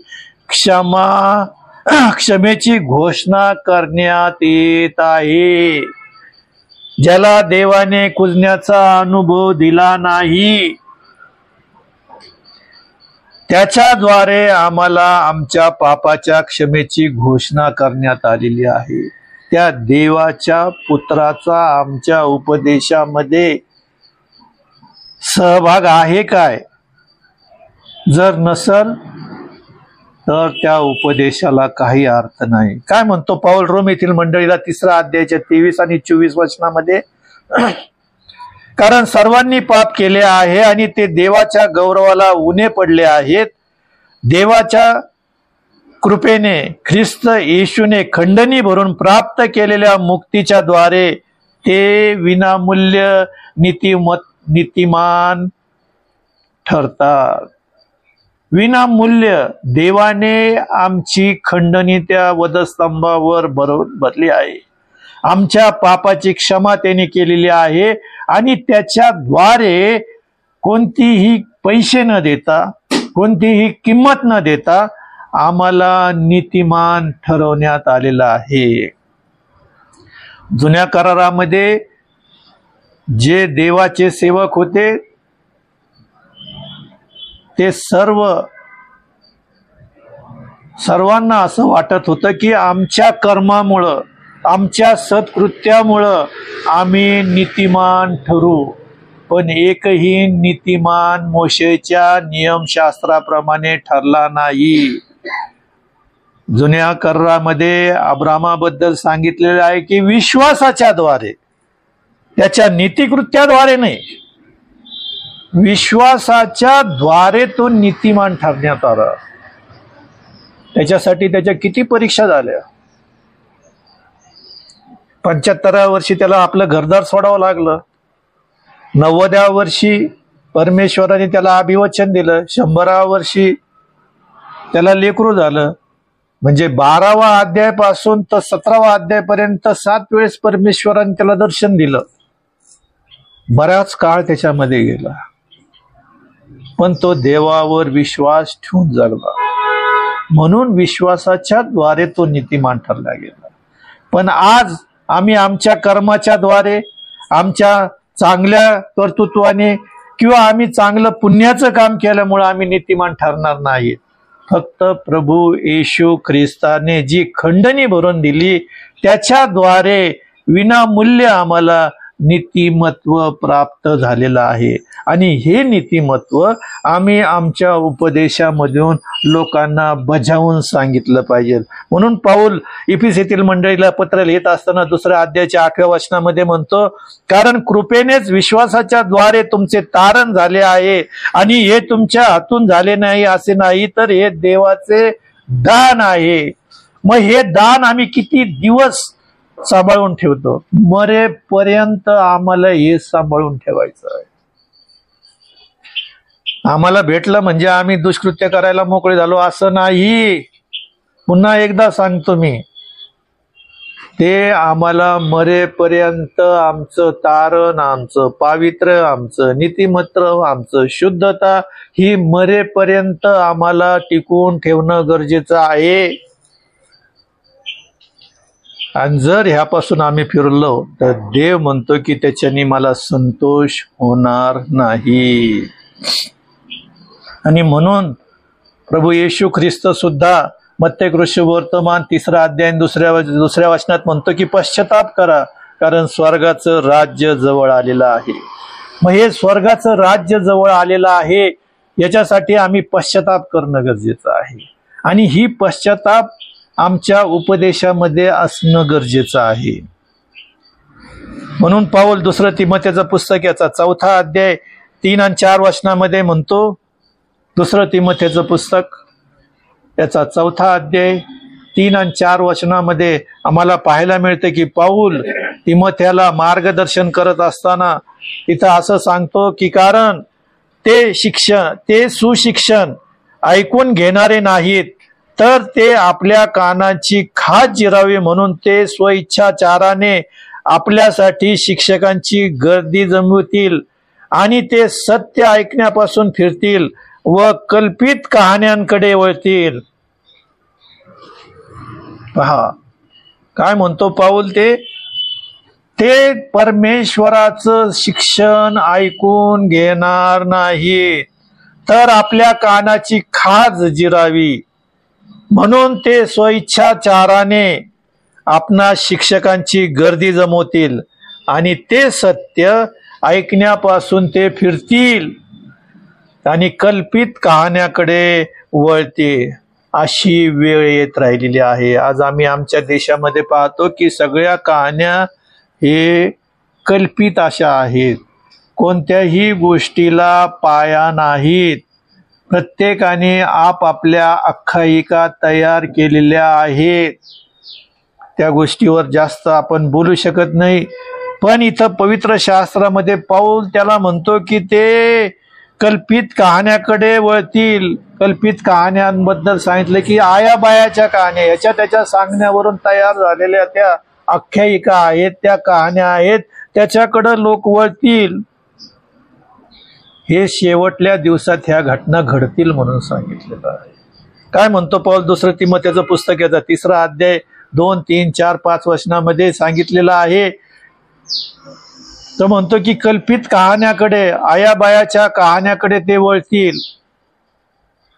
क्षमेची घोषणा करण्यात येत आहे. ज्याला देवाने कुजण्याचा अनुभव दिला नाही त्याच्याद्वारे आम्हाला आमच्या पापाच्या क्षमेची घोषणा करण्यात आलेली आहे. त्या देवाच्या पुत्राचा आमच्या उपदेशामध्ये सहभाग आहे काय? जर नसल तर त्या उपदेशाला काही अर्थ नाही. काय म्हणतो पाऊल रोम येथील मंडळीला 3रा अध्यायाच्या 23 आणि 24 वचनामध्ये? कारण सर्वांनी पाप केले आहे आणि ते देवाच्या गौरवाला उणे पडले आहेत. देवाच्या कृपेने ख्रिस्त येशूने खंडणी भरून प्राप्त केलेल्या मुक्तीच्या द्वारे ते विनामूल्य नीतिमान ठरतात. विनामूल्य देवाने आमची खंडणी त्या वधस्तंभावर भरली आहे. आमच्या पापाची क्षमा त्याने केलेली आहे आणि त्याच्याद्वारे कोणतीही पैसे न देता, कोणतीही किंमत न देता आम्हाला नीतिमान ठरवण्यात आलेला आहे. जुन्या करारामध्ये जे देवाचे सेवक होते ते सर्वांना असं वाटत होतं की आमच्या कर्मामुळं, आमच्या सत्कृत्यामुळं आम्ही नीतिमान ठरू. पण एकही नीतिमान मोशेच्या नियमशास्त्राप्रमाणे ठरला नाही. जुन्या करारामध्ये अब्रामाबद्दल सांगितलेलं आहे की विश्वासाच्या द्वारे, त्याच्या नीतिकृत्याद्वारे नाही, विश्वासाच्या द्वारे तो नीतिमान ठरण्यात आला. त्याच्यासाठी त्याच्या किती परीक्षा झाल्या. 75व्या वर्षी त्याला आपलं घरदार सोडावं लागलं. 90व्या वर्षी परमेश्वराने त्याला अभिवचन दिलं. 100व्या वर्षी त्याला लेकरू झालं. म्हणजे 12वा अध्यायापासून तर 17वा अध्यायापर्यंत 7 वेळेस परमेश्वराने त्याला दर्शन दिलं. बराच काळ त्याच्यामध्ये गेला, पण तो देवावर विश्वास ठेवून जगला. म्हणून विश्वासाच्या द्वारे तो नीतिमान ठरला गेला. पण आज आम्ही आमच्या कर्माच्या द्वारे, आमच्या चांगल्या कर्तृत्वाने किंवा आम्ही चांगलं पुण्याचं काम केल्यामुळे आम्ही नीतिमान ठरणार नाहीत. फक्त प्रभू येशू ख्रिस्ताने जी खंडणी भरून दिली त्याच्याद्वारे विनामूल्य आम्हाला नीतिमत्व प्राप्त झालेलं आहे. आणि हे नीतिमत्व आम्ही आमच्या उपदेशामधून लोकांना बजावून सांगितलं पाहिजे. म्हणून पाऊल इफिसीतील मंडळीला पत्र लिहित असताना 2ऱ्या अध्यायाच्या 8व्या वचनामध्ये म्हणतो, कारण कृपेनेच विश्वासाच्या द्वारे तुमचे तारण झाले आहे, आणि हे तुमच्या हातून झाले नाही असे नाही, तर हे देवाचे दान आहे. मग हे दान आम्ही किती दिवस सांभाळून ठेवतो? मरेपर्यंत आम्हाला हे सांभाळून ठेवायचं आहे. आम्हाला भेटलं म्हणजे आम्ही दुष्कृत्य करायला मोकळे झालो असं नाही. पुन्हा एकदा सांगतो मी, ते आम्हाला मरेपर्यंत आमचं तारण, आमचं पावित्र्य, आमचं नीतिमत्व, आमचं शुद्धता ही मरेपर्यंत आम्हाला टिकवून ठेवणं गरजेचं आहे. आणि जर ह्यापासून आम्ही फिरलो तर देव म्हणतो की त्याच्याने मला संतोष होणार नाही. आणि म्हणून प्रभू येशू ख्रिस्त सुद्धा मत्तेय वर्तमान 3रा अध्याय 2ऱ्या वचनात म्हणतो की पश्चाताप करा, कारण स्वर्गाचं राज्य जवळ आलेलं आहे. मग हे स्वर्गाचं राज्य जवळ आलेलं आहे, याच्यासाठी आम्ही पश्चाताप करणं गरजेचं आहे. आणि ही पश्चाताप आमच्या उपदेशामध्ये असणं गरजेचं आहे. म्हणून पाऊल 2 तिमोथेचं पुस्तक याचा 4था अध्याय 3 आणि 4 वचनामध्ये म्हणतो, 2 तिमोथेचं पुस्तक याचा 4था अध्याय 3 आणि 4 वचनामध्ये आम्हाला पाहायला मिळते की पाऊल तिमोथेला मार्गदर्शन करत असताना इथं असं सांगतो की कारण ते सुशिक्षण ऐकून घेणारे नाहीत, तर ते आपल्या कानाची खाज जिरावी म्हणून ते स्वइच्छाचाराने आपल्यासाठी शिक्षकांची गर्दी जमवतील, आणि ते सत्य ऐकण्यापासून फिरतील व कल्पित कहाण्यांकडे वळतील. पहा काय म्हणतो पाऊल, ते परमेश्वराचं शिक्षण ऐकून घेणार नाही, तर आपल्या कानाची खाज जिरावी म्हणून ते स्वइच्छाचाराने आपणा शिक्षकांची गर्दी जमवतील, आणि ते सत्य ऐकण्यापासून ते फिरतील आणि कल्पित कहाण्याकडे वळतील. अशी वेळ येत राहिलेली आहे. आज आम्ही आमच्या देशामध्ये पाहतो की सगळ्या कहाण्या हे कल्पित अशा आहेत. कोणत्याही गोष्टीला पाया नाहीत. प्रत्येकाने आपापल्या आख्यायिका तयार केलेल्या आहेत. त्या गोष्टीवर जास्त आपण बोलू शकत नाही. पण इथं पवित्र शास्त्रामध्ये पाऊल त्याला म्हणतो की ते कल्पित कहाण्याकडे वळतील. कल्पित कहाण्यांबद्दल सांगितलं की आयाबायाच्या कहाण्या, याच्या त्याच्या सांगण्यावरून तयार झालेल्या त्या आख्यायिका आहेत, त्या कहाण्या आहेत, त्याच्याकडे लोक वळतील. हे शेवटल्या दिवसात ह्या घटना घडतील म्हणून सांगितलेलं आहे. काय म्हणतो पाऊल 2 तिमोथेचं पुस्तक याचा 3रा अध्याय 2, 3, 4, 5 वचनामध्ये सांगितलेलं आहे. तो म्हणतो की कल्पित कहाण्याकडे, आयाबायाच्या कहाण्याकडे ते वळतील.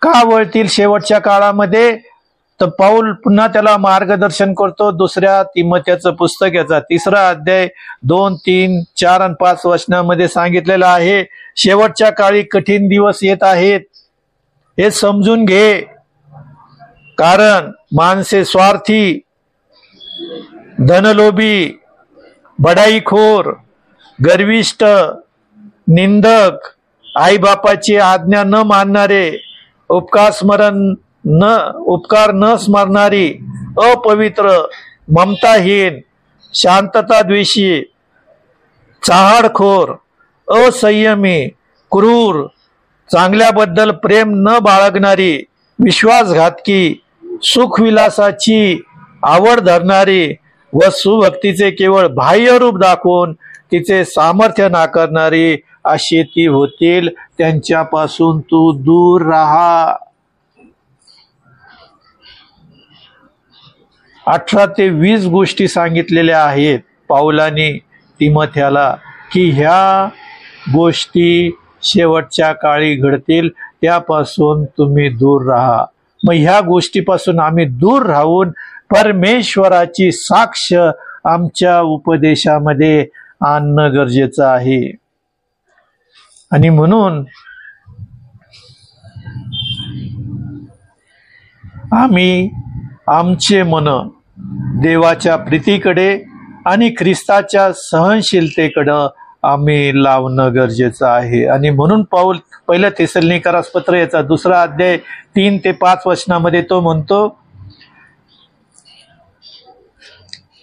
का वळतील शेवटच्या काळामध्ये? तर पाऊल पुन्हा त्याला मार्गदर्शन करतो. 2 तिमोथेचं पुस्तक याचा 3रा अध्याय 2, 3, 4 आणि 5 वचनामध्ये सांगितलेलं आहे, शेवटच्या काळी कठीण दिवस येत आहेत, हे समजून घे. कारण माणसे स्वार्थी, धनलोभी, बडाईखोर, गर्विष्ठ, निंदक, आईबापाची आज्ञा न मानणारे, उपकार न स्मरणारी, अपवित्र, ममताहीन, शांतताद्वेषी, चाहडखोर, असंयमी, क्रूर, चांगल्याबद्दल प्रेम न बाळगणारी, विश्वासघातकी, सुखविलासाची आवड धरणारी व सुभक्तीचे केवळ बाह्य रूप दाखवून तिचे सामर्थ्य नाकारणारी अशी ती होतील. त्यांच्यापासून तू दूर राहा. 18 ते 20 गोष्टी सांगितलेल्या आहेत पाऊलाने तिमोथेला की ह्या गोष्टी शेवटच्या काळी घडतील, त्यापासून तुम्ही दूर राहा. मग ह्या गोष्टीपासून आम्ही दूर राहून परमेश्वराची साक्ष आमच्या उपदेशामध्ये आणणं गरजेचं आहे. आणि म्हणून आम्ही आमचे मन देवाच्या प्रीतीकडे आणि ख्रिस्ताच्या सहनशीलतेकडे आम्ही लावणं गरजेचं आहे. आणि म्हणून पाऊल पहिल्या थेसलोनिकरास पत्र याचा 2 अध्याय 3 ते 5 वचनामध्ये तो म्हणतो,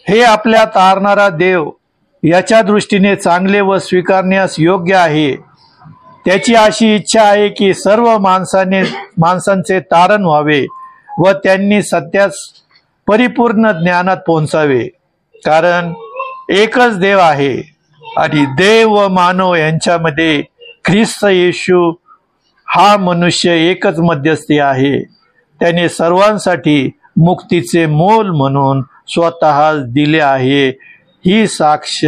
हे आपल्या तारणारा देव याच्या दृष्टीने चांगले व स्वीकारण्यास योग्य आहे. त्याची अशी इच्छा आहे की सर्व माणसांचे तारण व्हावे व त्यांनी सत्यास परिपूर्ण ज्ञानात पोहोचावे. कारण एकच देव आहे आणि देव व मानव यांच्यामध्ये ख्रिस्त येशू हा मनुष्य एकच मध्यस्थी आहे. त्याने सर्वांसाठी मुक्तीचे मोल म्हणून स्वतः दिले आहे. ही साक्ष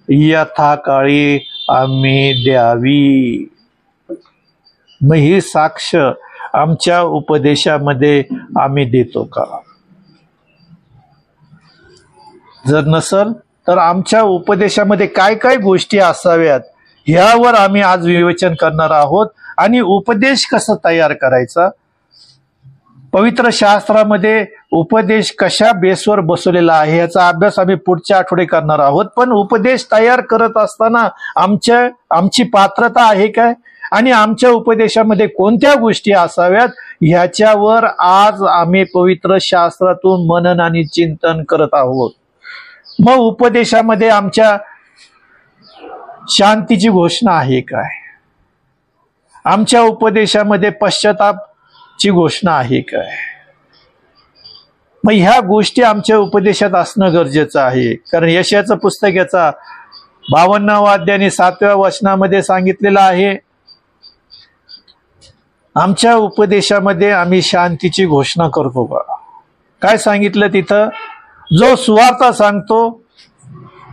यथाकाळी आम्ही द्यावी. मग ही साक्ष आमच्या उपदेशामध्ये आम्ही देतो का? जर नसल तर आमच्या उपदेशामध्ये काय काय गोष्टी असाव्यात ह्यावर आम्ही आज विवेचन करणार आहोत. आणि उपदेश कसा तयार करायचा, पवित्र शास्त्रामध्ये उपदेश कशा बेसवर बसवलेला आहे याचा अभ्यास आम्ही पुढच्या आठवडे करणार आहोत. पण उपदेश तयार करत असताना आमची पात्रता आहे काय आणि आमच्या उपदेशामध्ये कोणत्या गोष्टी असाव्यात ह्याच्यावर आज आम्ही पवित्र शास्त्रातून मनन आणि चिंतन करत आहोत. मग उपदेशामध्ये आमच्या शांतीची घोषणा आहे काय? आमच्या उपदेशामध्ये पश्चातापची घोषणा आहे काय? मग ह्या गोष्टी आमच्या उपदेशात असणं गरजेचं आहे. कारण यशाचं पुस्तक याचा 52 अध्याय आणि 7व्या वचनामध्ये सांगितलेलं आहे, आमच्या उपदेशामध्ये आम्ही शांतीची घोषणा करतो का? काय सांगितलं तिथं? जो सुवार्ता सांगतो,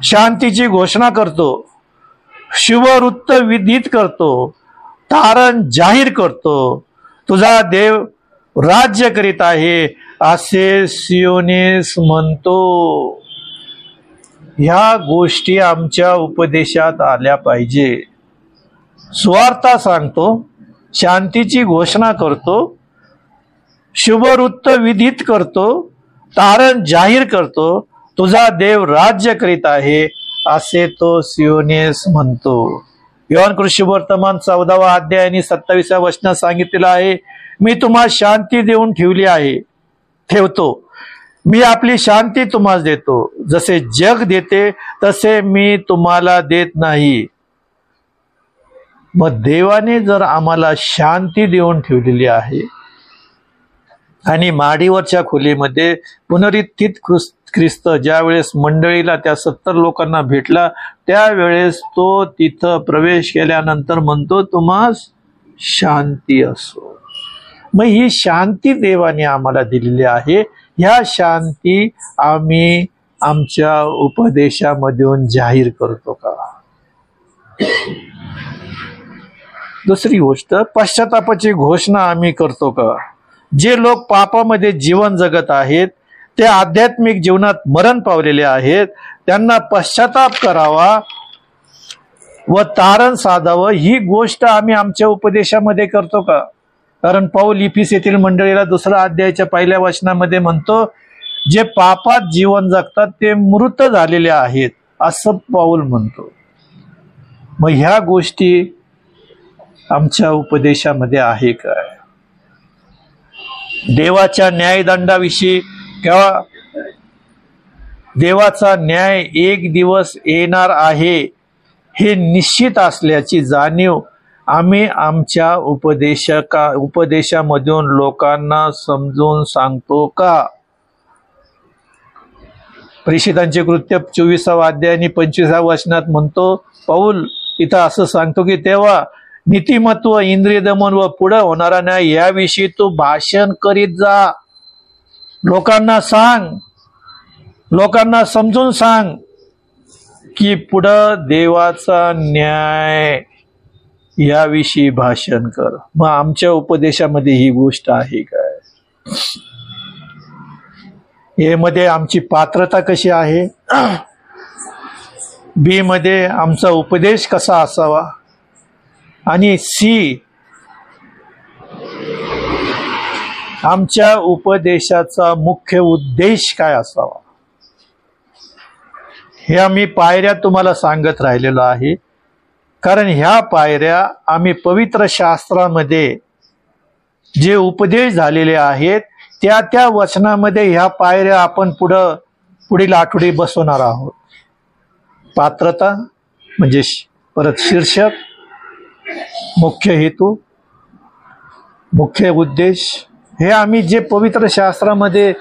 शांतीची घोषणा करतो, शुभवृत्त विदित करतो, तारण जाहीर करतो, तुझा देव राज्य करीत आहे असे सियोनेस म्हणतो. ह्या गोष्टी आमच्या उपदेशात आल्या पाहिजे. सुवार्ता सांगतो, शांतीची घोषणा करतो, शुभवृत्त विदित करतो, तारण जाहीर करतो, तुझा देव राज्य करीत आहे असे तो सियोनेस म्हणतो. योहान शुभवर्तमान 14वा अध्याय आणि 27व्या वचनात सांगितलेलं आहे, मी तुम्हाला शांती देऊन ठेवतो, मी आपली शांती तुम्हाला देतो, जसे जग देते तसे मी तुम्हाला देत नाही. मग देवाने जर आम्हाला शांती देऊन ठेवलेली आहे आणि माडीवरच्या खोलीमध्ये पुनरुत्थित ख्रिस्त ज्या वेळेस मंडळीला त्या 70 लोकांना भेटला त्यावेळेस तो तिथं प्रवेश केल्यानंतर म्हणतो तुम्हास शांती असो. मग ही शांती देवाने आम्हाला दिलेली आहे. ह्या शांती आम्ही आमच्या उपदेशामधून जाहीर करतो का? दुसरी गोष्ट, पश्चातापाची घोषणा आम्ही करतो का? जे लोक पापामध्ये जीवन जगत आहेत, ते आध्यात्मिक जीवनात मरण पावलेले आहेत, त्यांना पश्चाताप करावा व तारण साधावं ही गोष्ट आम्ही आमच्या उपदेशामध्ये करतो का? कारण पौल इफिसेतील मंडळीला 2 अध्यायाच्या 1 वचनामध्ये म्हणतो, जे पापात जीवन जगतात ते मृत झालेले आहेत, असं पौल म्हणतो. मग ह्या गोष्टी आमच्या उपदेशामध्ये आहे काय? देवाच्या न्यायदंडाविषयी किंवा देवाचा न्याय एक दिवस येणार आहे हे निश्चित असल्याची जाणीव आम्ही आमच्या उपदेशामधून लोकांना समजून सांगतो का? प्रेषितांचे कृत्य 24 अध्याय आणि 25 वचनात म्हणतो पौल इथं असं सांगतो की तेव्हा नीतिमत्व, इंद्रिय दमन व पुढे होणारा न्याय याविषयी तू भाषण करीत जा. लोकांना सांग, लोकांना समजून सांग की पुढं देवाचा न्याय याविषयी भाषण कर. मग आमच्या उपदेशामध्ये ही गोष्ट आहे काय? ए मध्ये आमची पात्रता कशी आहे? बी मध्ये आमचा उपदेश कसा असावा? आणि सी आमच्या उपदेशाचा मुख्य उद्देश काय असावा? हे आम्ही पायऱ्या तुम्हाला सांगत राहिलेलो आहे, कारण ह्या पायऱ्या आम्ही पवित्र शास्त्रामध्ये जे उपदेश झालेले आहेत त्या वचनामध्ये ह्या पायऱ्या आपण पुढील आठवडी बसवणार आहोत. पात्रता म्हणजे परत शीर्षक, मुख्य हेतू, मुख्य उद्देश, हे आम्ही जे पवित्र शास्त्रामध्ये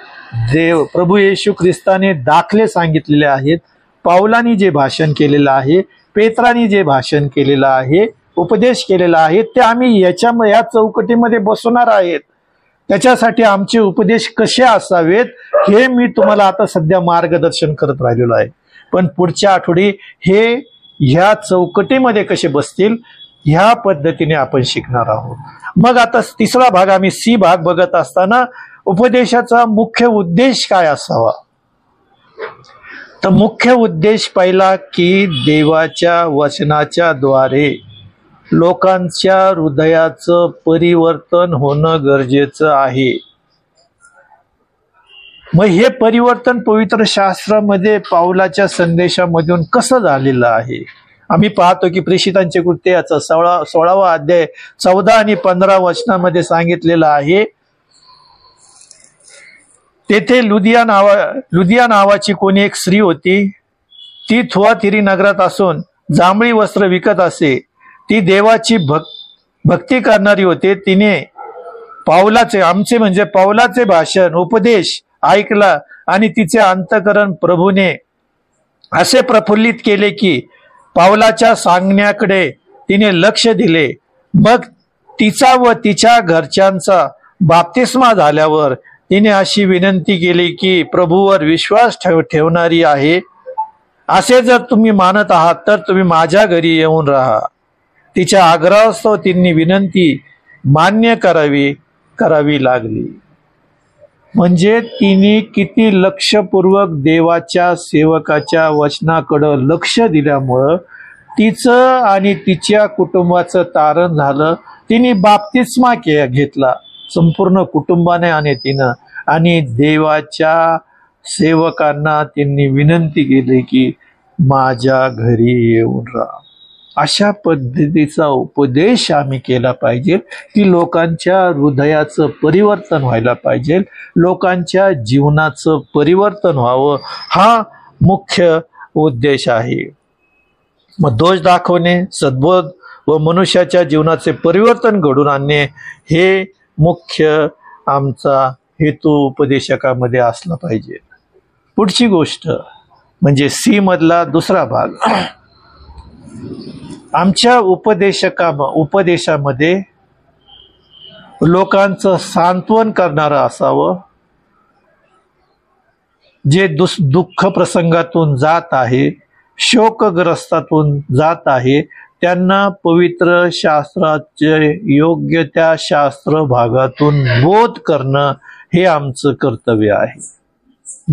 प्रभू येशू ख्रिस्ताने दाखले सांगितलेले आहेत, पावलानी जे भाषण केलेलं आहे, पेत्रानी जे भाषण केलेलं आहे, उपदेश केलेला आहे, ते आम्ही या चौकटीमध्ये बसवणार आहेत. त्याच्यासाठी आमचे उपदेश कसे असावेत हे मी तुम्हाला आता सध्या मार्गदर्शन करत राहिलेलो आहे. पण पुढच्या आठवडी हे ह्या चौकटीमध्ये कसे बसतील ह्या पद्धतीने आपण शिकणार आहोत. मग आता तिसरा भाग, आम्ही सी भाग बघत असताना उपदेशाचा मुख्य उद्देश काय असावा? तर मुख्य उद्देश पहिला की देवाच्या वचनाच्या द्वारे लोकांच्या हृदयाचं परिवर्तन होणं गरजेचं आहे. मग हे परिवर्तन पवित्र शास्त्रामध्ये पावलाच्या संदेशामधून कसं झालेलं आहे? आम्ही पाहतो की प्रेषितांचे कृत्य याचा 16 अध्याय 14 आणि 15 वचनामध्ये सांगितलेलं आहे. तेथे लुदिया नावाची कोणी एक स्त्री होती. ती थुआथिरी नगरात असून जांभळी वस्त्र विकत असे. ती देवाची भक्ती करणारी होते. तिने पावलाचे भाषण, उपदेश ऐकला आणि तिचे अंतःकरण प्रभूने असे प्रफुल्लित केले की पावलाच्या सांगण्याकडे तिने लक्ष दिले. मग तिचा व तिच्या घरच्यांचा बाप्तिस्मा झाल्यावर तिने अशी विनंती केली की प्रभूवर विश्वास ठेवणारी आहे, असे जर तुम्ही मानत आहात तर तुम्ही माझ्या घरी येऊन राहा. तिच्या आग्रहास्तव तिने विनंती मान्य करावी लागली. म्हणजे तिने किती लक्षपूर्वक देवाच्या सेवकाच्या वचनाकडं लक्ष दिल्यामुळं तिचं आणि तिच्या कुटुंबाचं तारण झालं. तिने बाप्तिस्मा घेतला संपूर्ण कुटुंबाने आणि तिनं, आणि देवाच्या सेवकांना त्यांनी विनंती केली की माझ्या घरी येऊन राहा. अशा पद्धतीचा उपदेश आम्ही केला पाहिजे की लोकांच्या हृदयाचं परिवर्तन व्हायला पाहिजे, लोकांच्या जीवनाचं परिवर्तन व्हावं, हा मुख्य उद्देश आहे. मग दोष दाखवणे, सद्बोध व मनुष्याच्या जीवनाचे परिवर्तन घडून आणणे हे मुख्य आमचा हेतू उपदेशकामध्ये असला पाहिजे. पुढची गोष्ट म्हणजे सी मधला दुसरा भाग, आमच्या उपदेशामध्ये लोकांचं सांत्वन करणारं असावं. जे दुःख प्रसंगातून जात आहे, शोकग्रस्तातून जात आहे, त्यांना पवित्र शास्त्राचे योग्य त्या शास्त्र भागातून बोध करणं हे आमचं कर्तव्य आहे.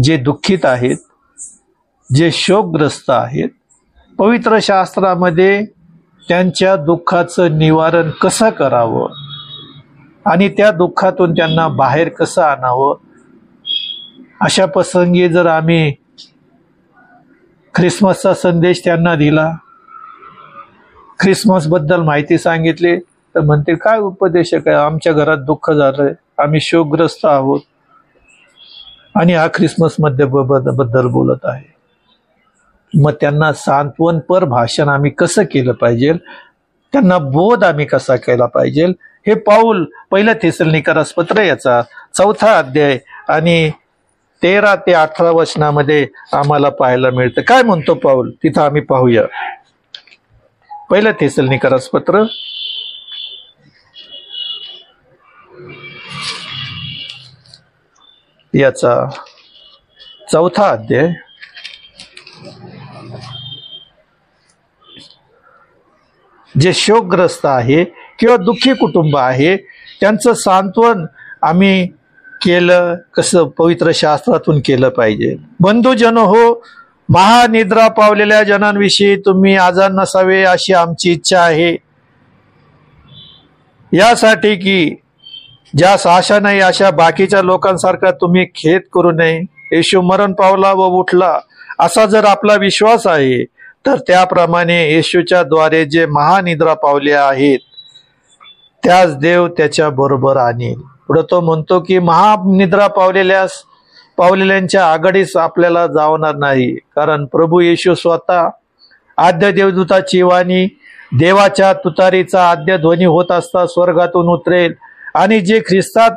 जे दुःखित आहेत, जे शोकग्रस्त आहेत, पवित्र शास्त्रामध्ये त्यांच्या दुःखाचं निवारण कसं करावं आणि त्या दुःखातून त्यांना बाहेर कसं आणावं, अशा प्रसंगी जर आम्ही ख्रिसमसचा संदेश त्यांना दिला, ख्रिसमस बद्दल माहिती सांगितली, तर म्हणते काय उपदेशक आहे, आमच्या घरात दुःख झालंय, आम्ही शोकग्रस्त आहोत आणि हा ख्रिसमस मध्ये बद्दल बोलत आहे. मग त्यांना सांत्वनपर भाषण आम्ही कसं केलं पाहिजे, त्यांना बोध आम्ही कसा केला पाहिजे, हे पाऊल पहिल्या थेसलोनिकरास पत्र याचा 4 अध्याय आणि 13 ते 18 वचनामध्ये आम्हाला पाहायला मिळतं. काय म्हणतो पाऊल तिथं आम्ही पाहूया. पहिल्या थेसलोनिकरास पत्र याचा 4 अध्याय जे शोकग्रस्त आहे किंवा दुःखी कुटुंब आहे त्यांचं सांत्वन आम्ही केलं कसं, पवित्र शास्त्रातून केलं पाहिजे. बंधुजन हो, महानिद्रा पावलेल्या जनांविषयी तुम्ही आजान नसावे अशी आमची इच्छा आहे, यासाठी की ज्यास आशा नाही अशा बाकीच्या लोकांसारखा तुम्ही खेद करू नये. येशू मरण पावला व उठला असा जर आपला विश्वास आहे, तर त्याप्रमाणे येशूच्या द्वारे जे महानिद्रा पावले आहेत त्याच देव त्याच्या बरोबर आणेल. पुढे तो म्हणतो की महानिद्रा पावलेल्यांच्या आघाडीस आपल्याला जावणार नाही, कारण प्रभू येशू स्वतः आद्य देवदूताची वाणी, देवाच्या तुतारीचा आद्य ध्वनी होत असता स्वर्गातून उतरेल आणि जे ख्रिस्तात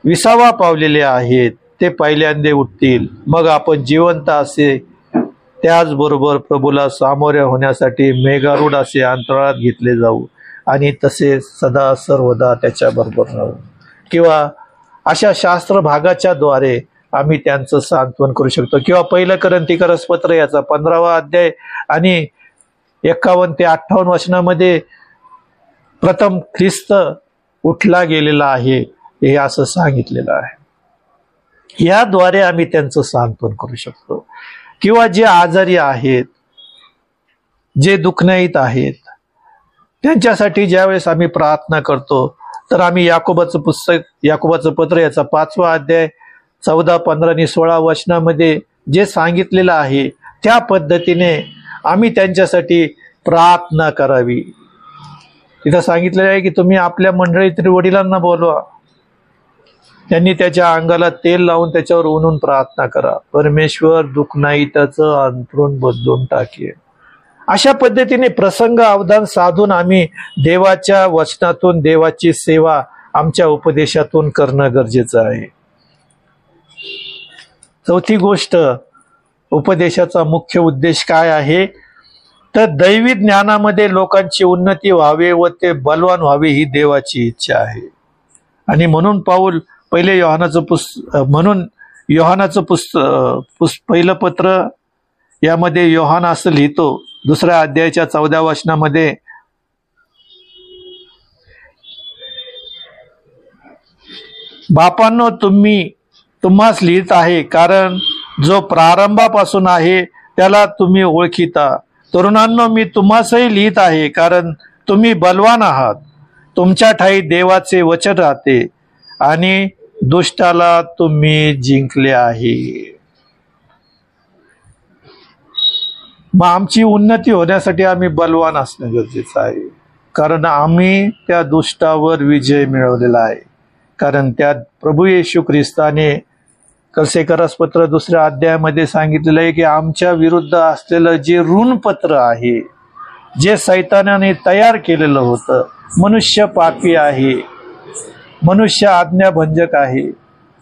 20 पावलेले आहेत ते पहिल्यांदे उठतील. मग आपण जिवंत असे त्याचबरोबर प्रभूला सामोरे होण्यासाठी मेघारूढ असे अंतराळात घेतले जाऊ आणि तसे सदा सर्वदा त्याच्या बरोबर राहू. किंवा अशा शास्त्र भागाच्या द्वारे आम्ही त्यांचं सांत्वन करू शकतो. किंवा पहिलं कोरिन्थीकरास पत्र याचा 15 अध्याय आणि 51 ते 58 वचनामध्ये प्रथम ख्रिस्त उठला गेलेला आहे हे असं सांगितलेलं आहे. याद्वारे आम्ही त्यांचं सांत्वन करू शकतो. किंवा जे आजारी आहेत, जे दुःखनाईत आहेत, त्यांच्यासाठी ज्यावेळेस आम्ही प्रार्थना करतो तर आम्ही याकोबाचं पत्र याचा 5 अध्याय 14, 15 आणि 16 वचनामध्ये जे सांगितलेलं आहे त्या पद्धतीने आम्ही त्यांच्यासाठी प्रार्थना करावी. तिथं सांगितलेलं आहे की तुम्ही आपल्या मंडळीतील वडिलांना बोलवा, त्यांनी त्याच्या अंगाला तेल लावून त्याच्यावर ऊनून प्रार्थना करा, परमेश्वर दुःखनाईताचं अंथरूण बदलून टाकेल. अशा पद्धतीने प्रसंग अवधान साधून आम्ही देवाच्या वचनातून देवाची सेवा आमच्या उपदेशातून करणं गरजेचं आहे. चौथी गोष्ट, उपदेशाचा मुख्य उद्देश काय आहे, तर दैवी ज्ञानामध्ये लोकांची उन्नती व्हावे व ते बलवान व्हावे ही देवाची इच्छा आहे. आणि म्हणून पाऊल पहिले योहानाचं पहिलं पत्र यामध्ये योहान असं लिहितो 2 अध्यायाच्या 14 वचनामध्ये, बापांनो तुम्हास लिहित आहे, कारण जो प्रारंभापासून आहे त्याला तुम्ही ओळखीता. तरुणांनो मी तुम्हासही लिहित आहे, कारण तुम्ही बलवान आहात, तुमच्या ठाई देवाचे वचन राहते आणि दुष्टाला तुम्ही जिंकले आहे. मग आमची उन्नती होण्यासाठी आम्ही बलवान असणं गरजेचं आहे, कारण आम्ही त्या दुष्टावर विजय मिळवलेला आहे. कारण त्यात प्रभू येशू ख्रिस्ताने कलसेकरास पत्र 2 अध्यायामध्ये सांगितलेलं आहे की आमच्या विरुद्ध असलेलं जे ऋणपत्र आहे, जे सैतानाने तयार केलेलं होतं, मनुष्य पापी आहे, मनुष्य आज्ञाभंजक आहे,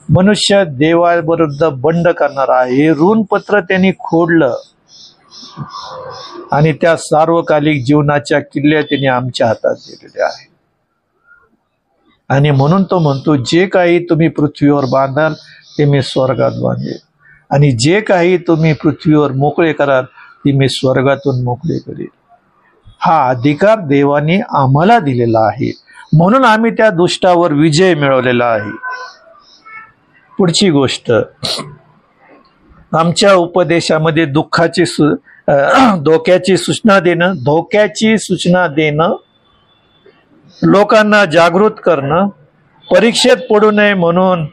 मनुष्य देवाविरुद्ध बंड करणार आहे, हे ऋणपत्र त्यांनी खोडलं आणि त्या सार्वकालिक जीवनाच्या किल्ल्या त्यांनी आमच्या हातात दिलेल्या आहे. आणि म्हणून तो म्हणतो, जे काही तुम्ही पृथ्वीवर बांधाल ते मी स्वर्गात बांधेल, आणि जे काही तुम्ही पृथ्वीवर मोकळे कराल ते मी स्वर्गातून मोकळे करेल. हा अधिकार देवाने आम्हाला दिलेला आहे, म्हणून आम्ही त्या दुष्टावर विजय मिळवलेला आहे. पुढची गोष्ट, आमच्या उपदेशामध्ये धोक्याची सूचना देणं, लोकांना जागृत करणं परीक्षेत पडू नये म्हणून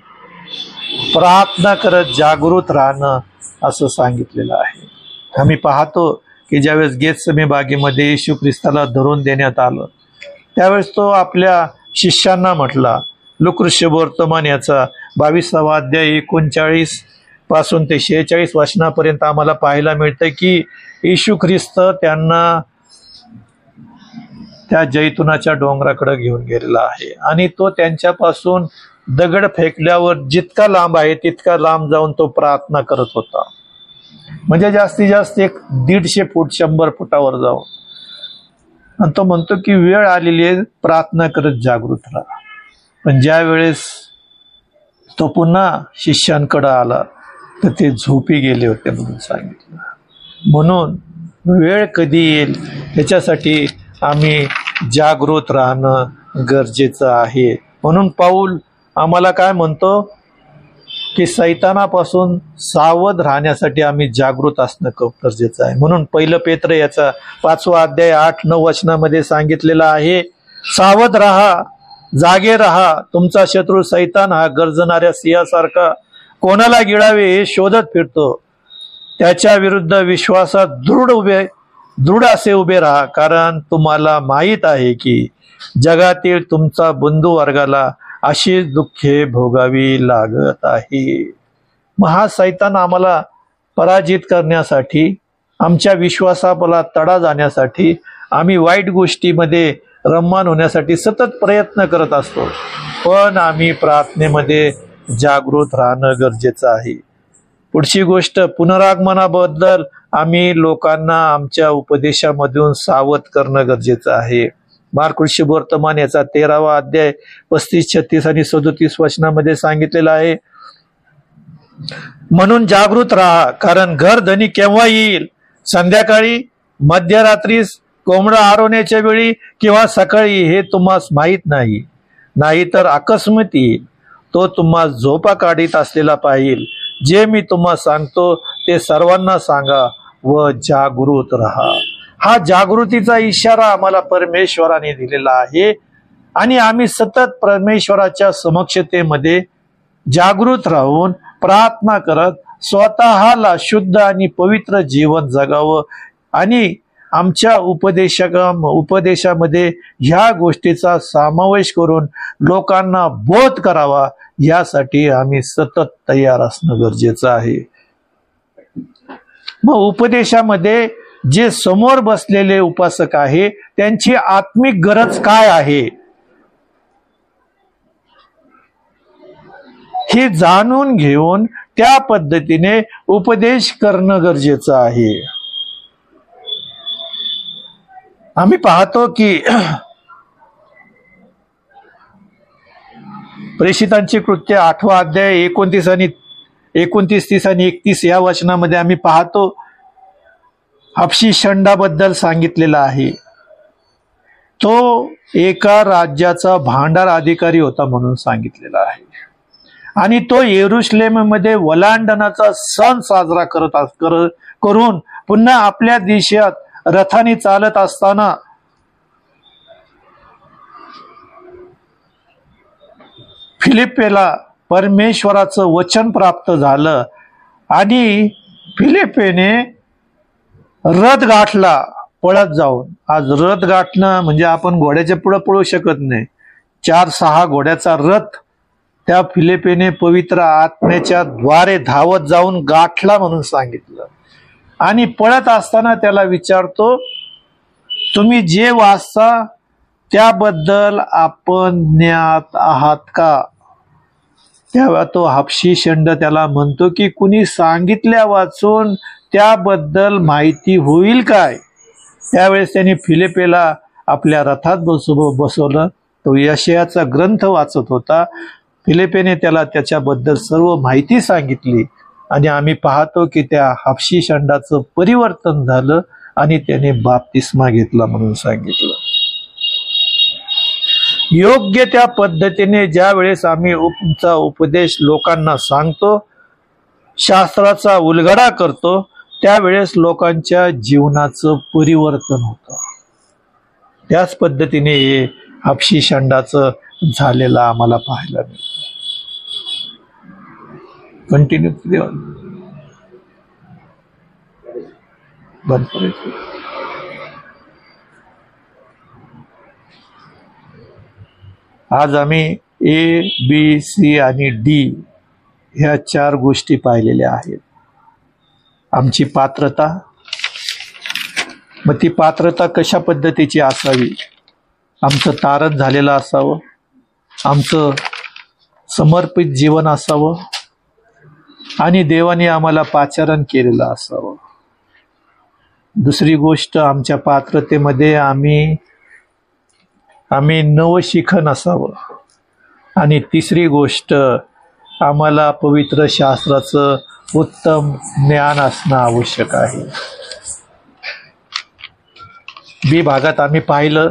प्रार्थना करत जागृत राहणं असं सांगितलेलं आहे. आम्ही पाहतो की ज्यावेळेस गेत्सेमने बागेमध्ये येशू ख्रिस्ताला धरून देण्यात आलं त्यावेळेस तो आपल्या शिष्यांना म्हटला, लूका वर्तमान याचा 22वा अध्याय 39 पासून ते 46 वचनापर्यंत आम्हाला पाहायला मिळतं की येशू ख्रिस्त त्यांना त्या जैतुनाच्या डोंगराकडे घेऊन गेलेला आहे आणि तो त्यांच्यापासून दगड फेकल्यावर जितका लांब आहे तितका लांब जाऊन तो प्रार्थना करत होता. म्हणजे जास्तीत जास्त 150 फूट 100 फुटावर जाऊन. आणि तो म्हणतो की वेळ आलेली आहे, प्रार्थना करत जागृत राहा. पण ज्या वेळेस तो पुन्हा शिष्यांकडे आला तर ते झोपी गेले होते म्हणून सांगितलं. म्हणून वेळ कधी येईल त्याच्यासाठी आम्ही जागृत राहणं गरजेचं आहे. म्हणून पाऊल आम्हाला काय म्हणतो की सैतानापासून सावध राहण्यासाठी आम्ही जागृत असणं खूप गरजेचं आहे. म्हणून 1 पेत्र याचा 5वा अध्याय 8-9 वचनामध्ये सांगितलेलं आहे, सावध राहा, जागे राहा, तुमचा शत्रू सैतान हा गर्जणाऱ्या सिंहासारखा कोणाला गिळावे हे शोधत फिरतो. त्याच्या विरुद्ध विश्वासात दृढ असे उभे राहा, कारण तुम्हाला माहीत आहे की जगातील तुमचा बंधू वर्गाला अशी दुःखे भोगावी लागत आहे. मग हा सैतान आम्हाला पराजित करण्यासाठी, आमच्या विश्वासाला तडा जाण्यासाठी, आम्ही वाईट गोष्टीमध्ये रममान होण्यासाठी सतत प्रयत्न करत असतो. पण आम्ही प्रार्थनेमध्ये जागृत राहणं गरजेचं आहे. पुढची गोष्ट, पुनरागमनाबद्दल आम्ही लोकांना आमच्या उपदेशामधून सावध करणं गरजेचं आहे. मार्कुस वर्तमान याचा 13वा अध्याय 35, 36 आणि 37 वचनामध्ये सांगितलेलं आहे, म्हणून जागृत राहा, कारण घर धनी केव्हा येईल, संध्याकाळी, मध्यरात्रीस, कोंबडा आरवण्याच्या वेळी किंवा सकाळी हे तुम्हास माहीत नाही. नाहीतर अकस्मात येईल, तो तुम्हा झोपा काढीत असलेला पाहिल. जे मी तुम्हा सांगतो ते सर्वांना सांगा व जागृत राहा. हा जागृतीचा इशारा आम्हाला परमेश्वराने दिलेला आहे आणि आम्ही सतत परमेश्वराच्या समक्षतेमध्ये जागृत राहून प्रार्थना करत स्वतःला शुद्ध आणि पवित्र जीवन जगावं आणि आमच्या उपदेशामध्ये ह्या गोष्टीचा समावेश करून लोकांना बोध करावा, यासाठी आम्ही सतत तयार असणं गरजेचं आहे. मग उपदेशामध्ये जे समोर बसलेले उपासक आहे त्यांची आत्मिक गरज काय आहे हे जाणून घेऊन त्या पद्धतीने उपदेश करणं गरजेचं आहे. आम्ही पाहतो की प्रेषितांची कृत्य 8वा अध्याय 29, 30 आणि 31 या वचनामध्ये आम्ही पाहतो हबशी शंडाबद्दल सांगितलेला आहे. तो एका राज्याचा भांडार अधिकारी होता म्हणून सांगितलेला आहे आणि तो येरुशलेममध्ये वलांडणाचा सण साजरा करून पुन्हा आपल्या देशात रथाने चालत असताना फिलिप्पेला परमेश्वराचं वचन प्राप्त झालं आणि फिलिप्पेने रथ गाठला पळत जाऊन. आज रथ गाठणं म्हणजे आपण घोड्याच्या पुढे पळू शकत नाही. 4-6 घोड्याचा रथ त्या फिलिप्पेने पवित्र आत्म्याच्या द्वारे धावत जाऊन गाठला म्हणून सांगितलं. आणि पळत असताना त्याला विचारतो, तुम्ही जे वाचता त्याबद्दल आपण ज्ञात आहात का? तेव्हा तो हबशी शंड त्याला म्हणतो की कुणी सांगितल्या वाचून त्याबद्दल माहिती होईल काय? त्यावेळेस त्यांनी फिलिप्पेला आपल्या रथात बसवलं. तो यशायाचा ग्रंथ वाचत होता. फिलिप्पेने त्याला त्याच्याबद्दल सर्व माहिती सांगितली आणि आम्ही पाहतो की त्या हबशी शंडाचं परिवर्तन झालं आणि त्याने बाप्तिस्मा घेतला म्हणून सांगितलं. योग्य त्या पद्धतीने ज्या वेळेस आम्ही आमचा उपदेश लोकांना सांगतो, शास्त्राचा उलगडा करतो, त्यावेळेस लोकांच्या जीवनाचं परिवर्तन होतं. त्याच पद्धतीने हे हबशी शंडाचं झालेला आम्हाला पाहायला मिळतो. कंटिन्यू देवा बंद करायचं. आज आम्ही A, B, C आणि D ह्या 4 गोष्टी पाहिलेल्या आहेत. आमची पात्रता, मग ती पात्रता कशा पद्धतीची असावी? आमचं तारण झालेलं असावं, आमचं समर्पित जीवन असावं आणि देवाने आम्हाला पाचारण केलेलं असावं. दुसरी गोष्ट, आमच्या पात्रतेमध्ये आम्ही नवशिखन असावं. आणि तिसरी गोष्ट, आम्हाला पवित्र शास्त्राचं उत्तम ज्ञान असणं आवश्यक आहे. बी भागात आम्ही पाहिलं,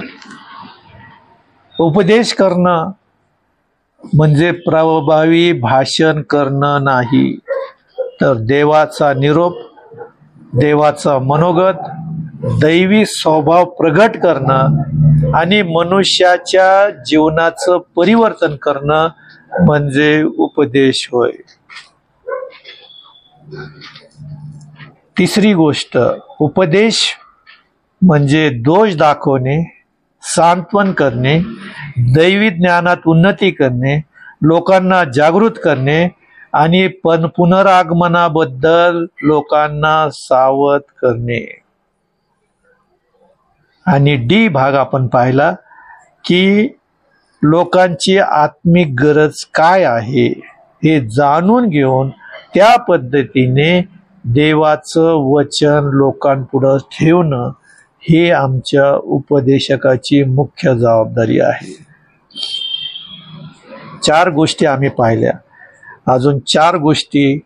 उपदेश करणं म्हणजे प्रभावी भाषण करणं नाही, तर देवाचा निरोप, देवाचा मनोगत, दैवी स्वभाव प्रगट करणं आणि मनुष्याच्या जीवनाचं परिवर्तन करणं म्हणजे उपदेश होय. तिसरी गोष्ट, उपदेश म्हणजे दोष दाखवणे, सांत्वन करणे, दैवी ज्ञानात उन्नती करणे, लोकांना जागृत करणे आणि पुनरागमनाबद्दल लोकांना सावध करणे. आणि डी भाग आपण पाहिला की लोकांची आत्मिक गरज काय आहे हे जाणून घेऊन त्या पद्धतीने देवाचं वचन लोकांपुढे ठेवणं हे आमच्या उपदेशकाची मुख्य जबाबदारी आहे. 4 गोष्टी आम्ही पाहिल्या. अजून 4 गोष्टी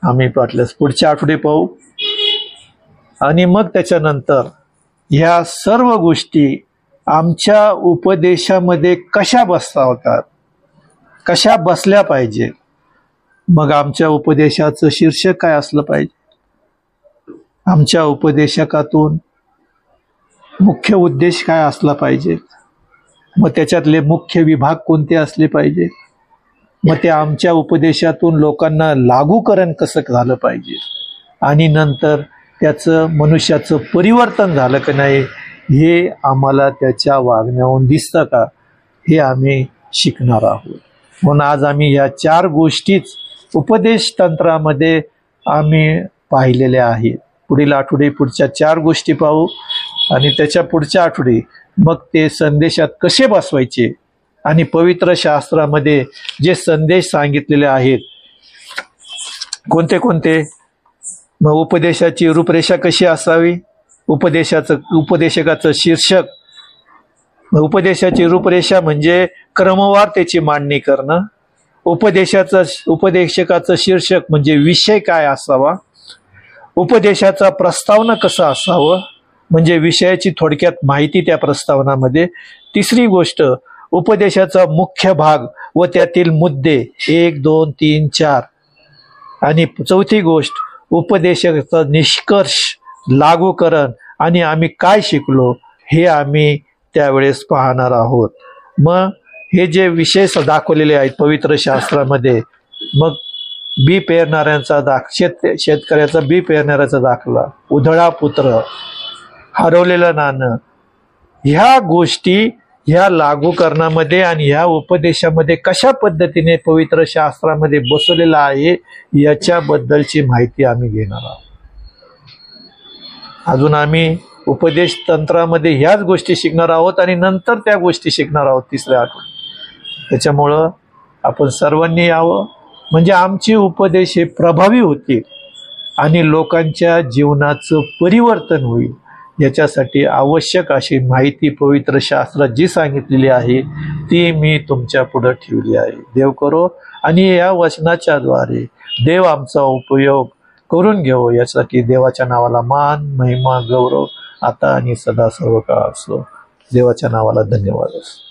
आम्ही पाहिल्यास पुढच्या आठवडे पाहू. आणि मग त्याच्यानंतर ह्या सर्व गोष्टी आमच्या उपदेशामध्ये कशा बसतात, कशा बसल्या पाहिजे. मग आमच्या उपदेशाचं शीर्षक काय असलं पाहिजे, आमच्या उपदेशकातून मुख्य उद्देश काय असला पाहिजे, मग त्याच्यातले मुख्य विभाग कोणते असले पाहिजे, मग ते आमच्या उपदेशातून लोकांना लागूकरण कसं झालं पाहिजे, आणि नंतर त्याचं मनुष्याचं परिवर्तन झालं की नाही हे आम्हाला त्याच्या वागण्यावरून दिसतं का, हे आम्ही शिकणार आहोत. म्हणून आज आम्ही ह्या 4 गोष्टीच उपदेश तंत्रामध्ये आम्ही पाहिलेल्या आहेत. पुढील आठवडी पुढच्या 4 गोष्टी पाहू आणि त्याच्या पुढच्या आठवडी मग ते संदेशात कसे बसवायचे आणि पवित्र शास्त्रामध्ये जे संदेश सांगितलेले आहेत कोणते कोणते, मग उपदेशाची रूपरेषा कशी असावी, उपदेशकाचं शीर्षक, उपदेशाची रूपरेषा म्हणजे क्रमवार त्याची मांडणी करणं, उपदेशकाचं शीर्षक म्हणजे विषय काय असावा, उपदेशाचा प्रस्तावना कसा असावं म्हणजे विषयाची थोडक्यात माहिती त्या प्रस्तावनामध्ये. तिसरी गोष्ट, उपदेशाचा मुख्य भाग व त्यातील मुद्दे 1, 2, 3, 4. आणि चौथी गोष्ट, उपदेशाचा निष्कर्ष, लागूकरण आणि आम्ही काय शिकलो हे आम्ही त्यावेळेस पाहणार आहोत. मग हे जे विषय दाखवलेले आहेत पवित्र शास्त्रामध्ये, मग बी पेरणाऱ्यांचा शेतकऱ्याचा बी पेरणाऱ्याचा दाखला, उधळा पुत्र, हरवलेलं नाणं, ह्या गोष्टी ह्या लागूकरणामध्ये आणि ह्या उपदेशामध्ये कशा पद्धतीने पवित्र शास्त्रामध्ये बसवलेला आहे याच्याबद्दलची माहिती आम्ही घेणार आहोत. अजून आम्ही उपदेश तंत्रामध्ये ह्याच गोष्टी शिकणार आहोत आणि नंतर त्या गोष्टी शिकणार आहोत तिसऱ्या आठवड्यात. त्याच्यामुळं आपण सर्वांनी यावं म्हणजे आमचे उपदेश हे प्रभावी होतील आणि लोकांच्या जीवनाचं परिवर्तन होईल. याच्यासाठी आवश्यक अशी माहिती पवित्र शास्त्रात जी सांगितलेली आहे ती मी तुमच्या पुढे ठेवली आहे. देव करो आणि या वचनाच्या द्वारे देव आमचा उपयोग करून घेऊ, यासाठी देवाच्या नावाला मान, महिमा, गौरव आता आणि सदा सर्व काळ असो. देवाच्या नावाला धन्यवाद असो.